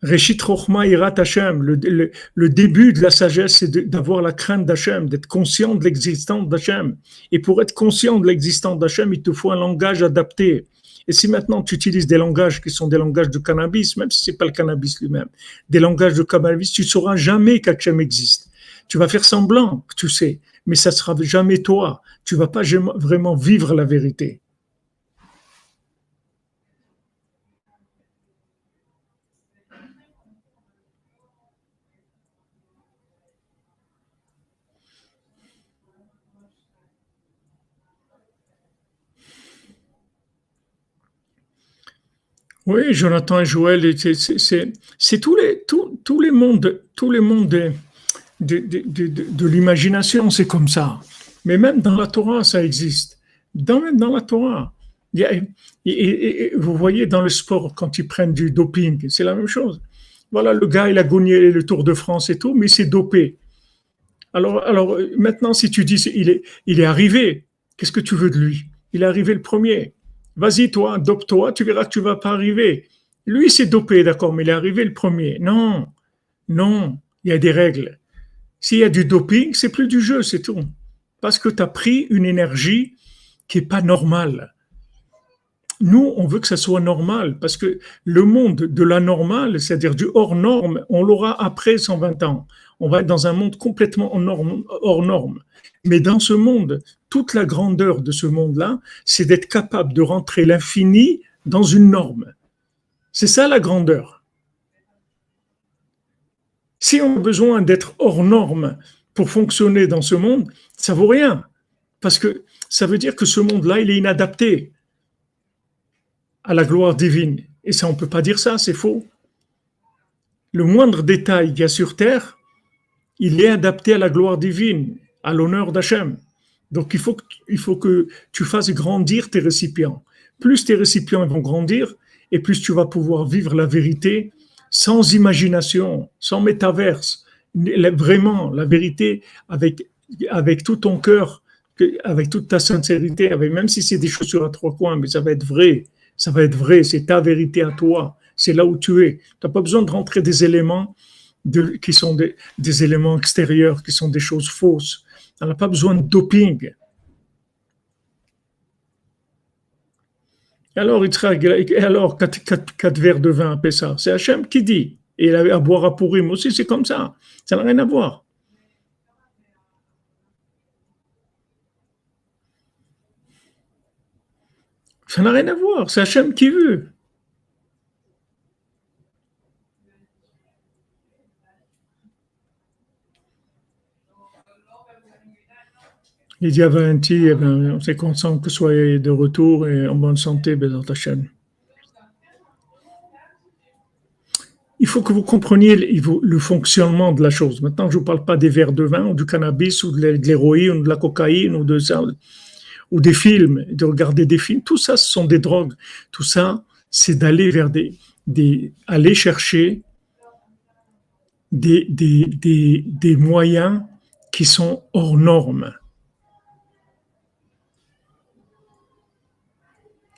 S1: Reshit Chochma Irat Hachem, le début de la sagesse, c'est d'avoir la crainte d'Hachem, d'être conscient de l'existence d'Hachem. Et pour être conscient de l'existence d'Hachem, il te faut un langage adapté. Et si maintenant tu utilises des langages qui sont des langages de cannabis, même si c'est pas le cannabis lui-même, des langages de cannabis, tu ne sauras jamais qu'Hachem existe. Tu vas faire semblant que tu sais, mais ça ne sera jamais toi. Tu ne vas pas vraiment vivre la vérité. Oui, Jonathan et Joël, c'est tous les mondes de l'imagination, c'est comme ça. Mais même dans la Torah, ça existe. Même dans la Torah. Il y a- et vous voyez dans le sport, quand ils prennent du doping, c'est la même chose. Voilà, le gars, il a gagné le Tour de France et tout, mais il s'est dopé. Alors maintenant, si tu dis il est arrivé, qu'est-ce que tu veux de lui? Il est arrivé le premier. Vas-y, toi, dope-toi, tu verras que tu vas pas arriver. Lui, il s'est dopé, d'accord, mais il est arrivé le premier. Non, non, il y a des règles. S'il y a du doping, c'est plus du jeu, c'est tout. Parce que tu as pris une énergie qui est pas normale. Nous, on veut que ça soit normal, parce que le monde de la normale, c'est-à-dire du hors norme, on l'aura après 120 ans. On va être dans un monde complètement hors norme. Mais dans ce monde, toute la grandeur de ce monde-là, c'est d'être capable de rentrer l'infini dans une norme. C'est ça la grandeur. Si on a besoin d'être hors norme pour fonctionner dans ce monde, ça vaut rien. Parce que ça veut dire que ce monde-là, il est inadapté à la gloire divine. Et ça, on ne peut pas dire ça, c'est faux. Le moindre détail qu'il y a sur terre, il est adapté à la gloire divine, à l'honneur d'Hachem. Donc il faut que tu fasses grandir tes récipients. Plus tes récipients vont grandir, et plus tu vas pouvoir vivre la vérité sans imagination, sans métaverse. Vraiment, la vérité avec tout ton cœur, avec toute ta sincérité, même si c'est des chaussures à 3 coins, mais ça va être vrai. Ça va être vrai, c'est ta vérité à toi. C'est là où tu es. Tu n'as pas besoin de rentrer des éléments qui sont des éléments extérieurs, qui sont des choses fausses. On n'a pas besoin de doping. Alors, alors 4 verres de vin à ça, c'est Hachem qui dit. Et à boire à Purim aussi, c'est comme ça. Ça n'a rien à voir. Ça n'a rien à voir. C'est Hachem qui veut. Lydia Valenti, eh ben, on est content que vous soyez de retour et en bonne santé, Bézat Hachem. Il faut que vous compreniez le fonctionnement de la chose. Maintenant, je ne vous parle pas des verres de vin ou du cannabis ou de l'héroïne ou de la cocaïne ou de ça, ou des films, de regarder des films. Tout ça, ce sont des drogues. Tout ça, c'est d'aller vers aller chercher des moyens qui sont hors normes.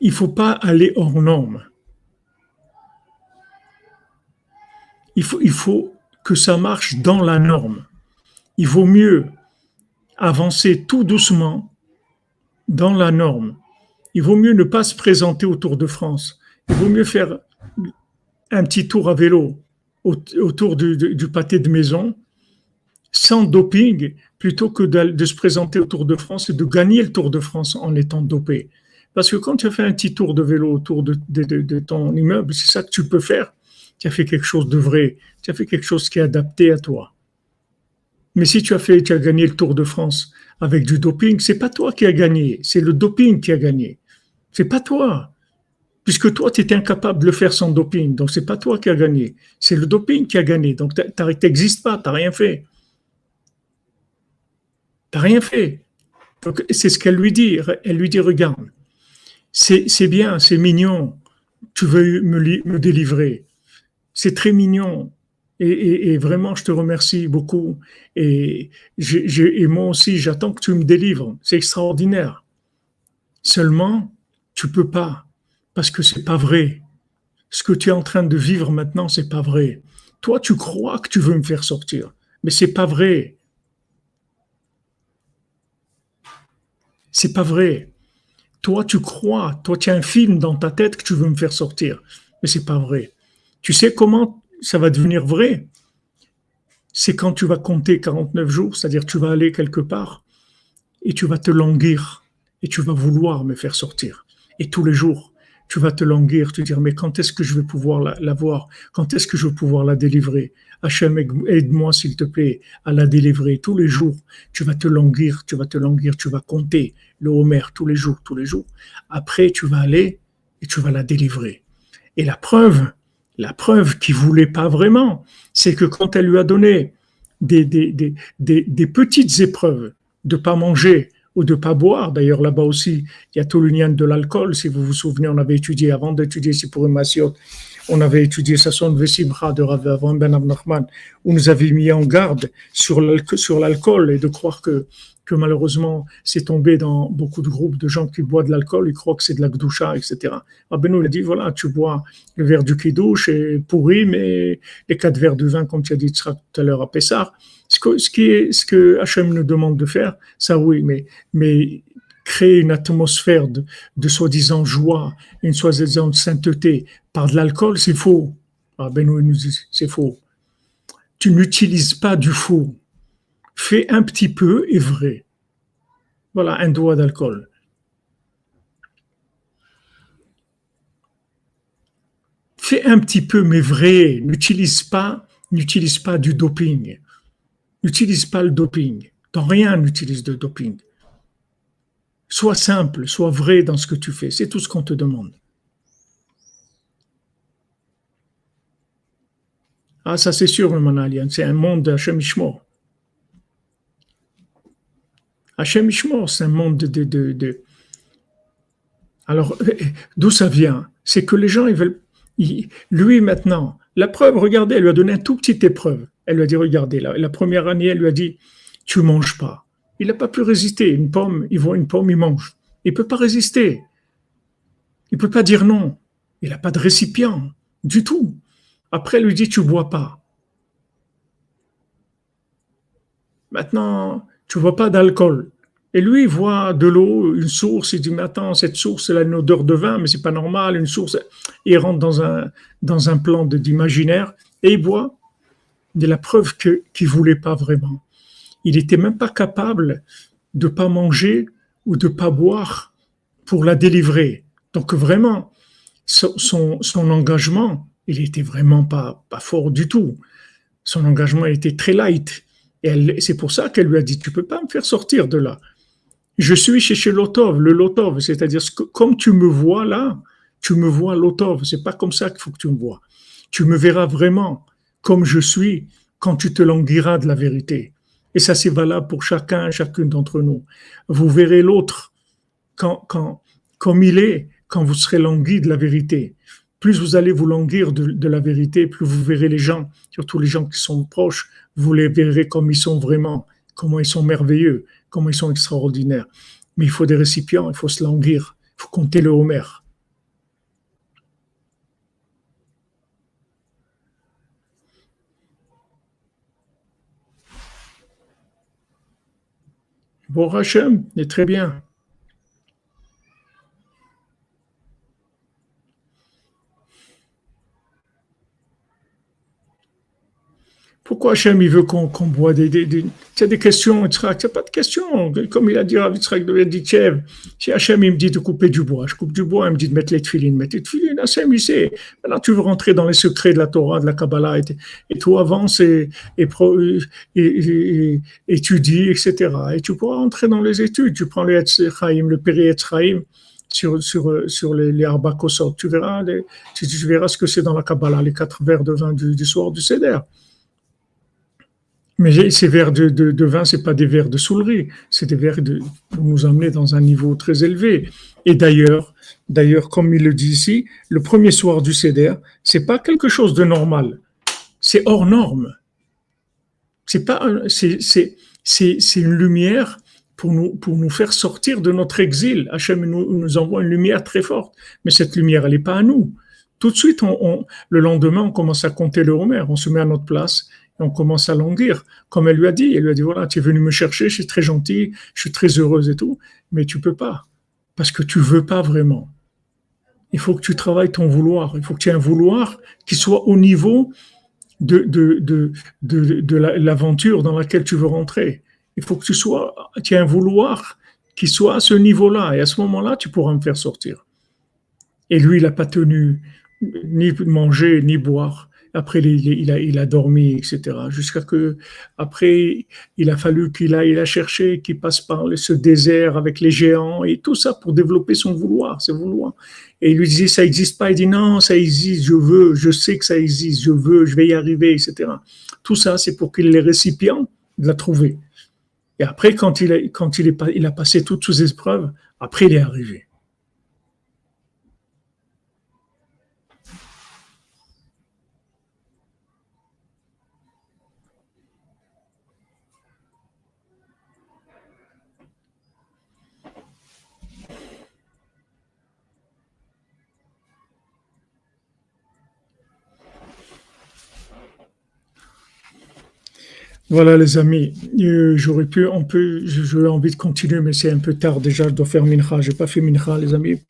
S1: Il ne faut pas aller hors normes. Il faut que ça marche dans la norme. Il vaut mieux avancer tout doucement dans la norme. Il vaut mieux ne pas se présenter au Tour de France. Il vaut mieux faire un petit tour à vélo autour du pâté de maison sans doping plutôt que de se présenter au Tour de France et de gagner le Tour de France en étant dopé. Parce que quand tu as fait un petit tour de vélo autour de ton immeuble, c'est ça que tu peux faire. Tu as fait quelque chose de vrai. Tu as fait quelque chose qui est adapté à toi. Mais si tu as gagné le Tour de France avec du doping, c'est pas toi qui as gagné, c'est le doping qui a gagné. C'est pas toi. Puisque toi, tu étais incapable de le faire sans doping. Donc, c'est pas toi qui as gagné. C'est le doping qui a gagné. Donc, tu n'existes pas, tu n'as rien fait. Tu n'as rien fait. Donc, c'est ce qu'elle lui dit. Elle lui dit, regarde, c'est bien, c'est mignon. Tu veux me délivrer. C'est très mignon. Et vraiment, je te remercie beaucoup. Et moi aussi, j'attends que tu me délivres. C'est extraordinaire. Seulement, tu peux pas. Parce que c'est pas vrai. Ce que tu es en train de vivre maintenant, c'est pas vrai. Toi, tu crois que tu veux me faire sortir. Mais c'est pas vrai. C'est pas vrai. Toi, tu crois. Toi, tu as un film dans ta tête que tu veux me faire sortir. Mais c'est pas vrai. Tu sais comment ça va devenir vrai? C'est quand tu vas compter 49 jours, c'est-à-dire tu vas aller quelque part et tu vas te languir et tu vas vouloir me faire sortir. Et tous les jours, tu vas te languir, te dire, mais quand est-ce que je vais pouvoir la voir? Quand est-ce que je vais pouvoir la délivrer? Hachem, aide-moi s'il te plaît à la délivrer. Tous les jours, tu vas te languir, tu vas compter le Homer tous les jours, tous les jours. Après, tu vas aller et tu vas la délivrer. Et la preuve qu'il voulait pas vraiment, c'est que quand elle lui a donné des petites épreuves de pas manger ou de pas boire, d'ailleurs là-bas aussi, il y a tout le lien de l'alcool, si vous vous souvenez, on avait étudié, avant d'étudier Sipurim Massiot, on avait étudié Sasson Vesibra de Rav Avram Ben Nachman, où nous avait mis en garde sur l'alcool et de croire que malheureusement, c'est tombé dans beaucoup de groupes de gens qui boivent de l'alcool, ils croient que c'est de la gdoucha, etc. Rabbeinu il a dit, voilà, tu bois le verre du kidouche et pourri, mais les 4 verres de vin, comme tu as dit tout à l'heure à Pessah, ce que Hachem nous demande de faire, ça oui, mais créer une atmosphère de soi-disant joie, une soi-disant sainteté par de l'alcool, c'est faux. Rabbeinu nous dit, c'est faux. Tu n'utilises pas du faux. Fais un petit peu et vrai. Voilà, un doigt d'alcool. Fais un petit peu, mais vrai. N'utilise pas du doping. N'utilise pas le doping. Dans rien n'utilise de doping. Sois simple, sois vrai dans ce que tu fais. C'est tout ce qu'on te demande. Ah, ça c'est sûr, mon alliance. C'est un monde d'Hachem Ishmor. Hachem Ishmor, c'est un monde de. Alors, d'où ça vient? C'est que les gens, ils veulent. Lui, maintenant, la preuve, regardez, elle lui a donné une toute petite épreuve. Elle lui a dit, regardez, la première année, elle lui a dit, tu manges pas. Il n'a pas pu résister. Une pomme, il voit une pomme, il mange. Il ne peut pas résister. Il ne peut pas dire non. Il n'a pas de récipient du tout. Après, elle lui dit, tu ne bois pas. Maintenant, tu ne bois pas d'alcool. Et lui, il voit de l'eau, une source, il dit, mais attends, cette source, elle a une odeur de vin, mais c'est pas normal, une source. Et il rentre dans un plan d'imaginaire et il boit. De la preuve qu'il ne voulait pas vraiment. Il n'était même pas capable de ne pas manger ou de ne pas boire pour la délivrer. Donc vraiment, son engagement, il était vraiment pas fort du tout. Son engagement était très light. Et c'est pour ça qu'elle lui a dit, tu peux pas me faire sortir de là. Je suis chez Lotov, le Lotov, c'est-à-dire que comme tu me vois là, tu me vois Lotov. C'est pas comme ça qu'il faut que tu me vois. Tu me verras vraiment comme je suis quand tu te languiras de la vérité. Et ça, c'est valable pour chacune d'entre nous. Vous verrez l'autre comme il est quand vous serez langui de la vérité. plus vous allez vous languir de la vérité, plus vous verrez les gens, surtout les gens qui sont proches, vous les verrez comme ils sont vraiment, comment ils sont merveilleux, comment ils sont extraordinaires. Mais il faut des récipients, il faut se languir, il faut compter le Homer. Bon, Hachem, est très bien. Pourquoi Hachem, il veut qu'on boit tu as des questions, Yitzhak, tu n'as pas de questions. Comme il a dit Rav Yitzhak de Berdichev, si Hachem, il me dit de couper du bois, je coupe du bois, il me dit de mettre les tefilines, Hachem, il sait. Maintenant, tu veux rentrer dans les secrets de la Torah, de la Kabbalah, et tout avance et étudie, etc. Et tu pourras rentrer dans les études. Tu prends les Etz Chaim, le Peri Etz Chaim, sur les Arba Kosot. Tu verras ce que c'est dans la Kabbalah, les 4 verres de vin du soir du Seder. Mais ces verres de vin, c'est pas des verres de soulerie, c'est des verres pour nous amener dans un niveau très élevé. Et d'ailleurs, comme il le dit ici, le premier soir du Seder, c'est pas quelque chose de normal, c'est hors norme. C'est pas, c'est une lumière pour nous faire sortir de notre exil. Hachem nous envoie une lumière très forte, mais cette lumière, elle n'est pas à nous. Tout de suite, le lendemain, on commence à compter le Homer, on se met à notre place. Et on commence à languir, comme elle lui a dit, voilà, tu es venu me chercher, je suis très gentil, je suis très heureuse et tout, mais tu peux pas, parce que tu veux pas vraiment. Il faut que tu travailles ton vouloir, il faut que tu aies un vouloir qui soit au niveau de l'aventure dans laquelle tu veux rentrer. Il faut que tu aies un vouloir qui soit à ce niveau-là, et à ce moment-là, tu pourras me faire sortir. Et lui, il n'a pas tenu ni manger, ni boire. Après, il a dormi, etc. Jusqu'à que, après, il a fallu qu'il a cherché, qu'il passe par ce désert avec les géants et tout ça pour développer son vouloir, ses vouloirs. Et il lui disait, ça n'existe pas. Il dit, non, ça existe, je veux, je sais que ça existe, je veux, je vais y arriver, etc. Tout ça, c'est pour qu'il ait les récipients de la trouver. Et après, quand il a passé toutes ces épreuves, après, il est arrivé. Voilà les amis, j'aurais envie de continuer, mais c'est un peu tard déjà, je dois faire Mincha, j'ai pas fait Mincha les amis.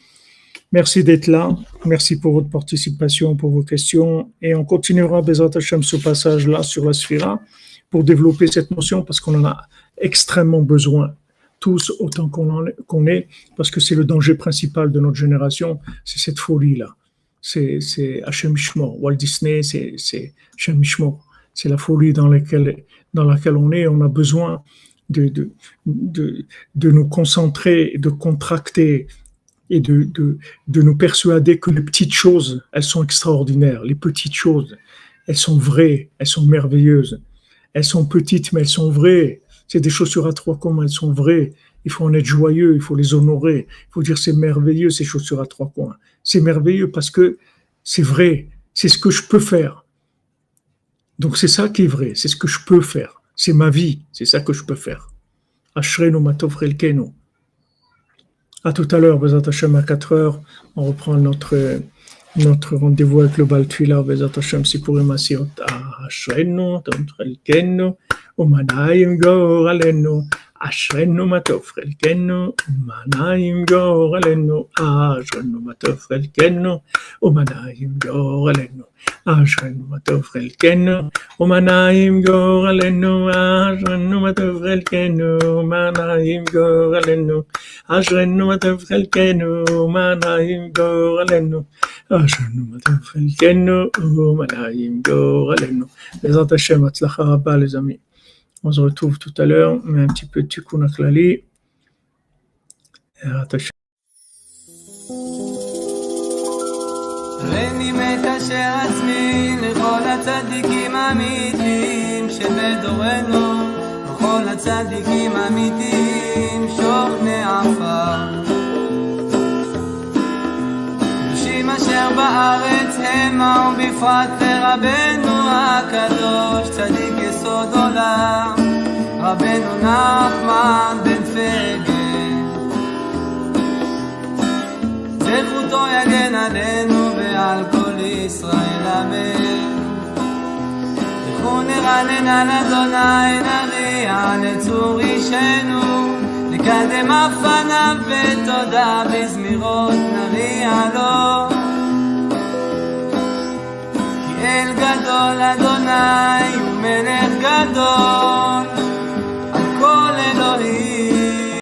S1: Merci d'être là, merci pour votre participation, pour vos questions, et on continuera Bezrat Hashem ce passage-là sur la Sphira pour développer cette notion parce qu'on en a extrêmement besoin, tous autant qu'on est, parce que c'est le danger principal de notre génération, c'est cette folie-là. C'est Hashem Shmor, Walt Disney, c'est Hashem Shmor. C'est la folie dans laquelle on est. On a besoin de nous concentrer, de contracter et de nous persuader que les petites choses, elles sont extraordinaires. Les petites choses, elles sont vraies, elles sont merveilleuses. Elles sont petites, mais elles sont vraies. C'est des chaussures à 3 coins, elles sont vraies. Il faut en être joyeux, il faut les honorer. Il faut dire c'est merveilleux ces chaussures à 3 coins. C'est merveilleux parce que c'est vrai. C'est ce que je peux faire. Donc c'est ça qui est vrai, c'est ce que je peux faire, c'est ma vie, c'est ça que je peux faire. Ashrenu matov relkenu. À tout à l'heure, Bezat Hashem à 4h, on reprend notre rendez-vous avec le Baal Tfilah, Bezat Hashem Sipurim Asirot Ashrenu matov relkenu, Umanayim goralenu, Ashrenu matov relkenu, Umanayim goralenu, Ashrenu matov relkenu, Umanayim goralenu. Ashrenu matov relkenu, umanayim goralenu. Ashrenu matov relkenu, umanayim goralenu. Ashrenu matov relkenu, umanayim goralenu. Ashrenu matov relkenu, umanayim goralenu. Bezrat Hashem, hatzlacha rabba les amis. On se retrouve tout à l'heure, mais un petit peu de tikkun haklali.
S2: הריני מקשר עצמי לכל הצדיקים האמיתיים שבדורנו, לכל הצדיקים האמיתיים שוכני עפר, קדושים אשר בארץ בהמה ובפרט לרבנו הקדוש, צדיק יסוד עולם, רבנו נחמן בן פגל. זכותו יגן עלינו ועל כל ישראל אמן. לכו נרנן על אדוני, נריע לצור אישנו, נקדם אף פניו בתודה, בזמירות נריע לו. כי אל גדול אדוני ומלך גדול,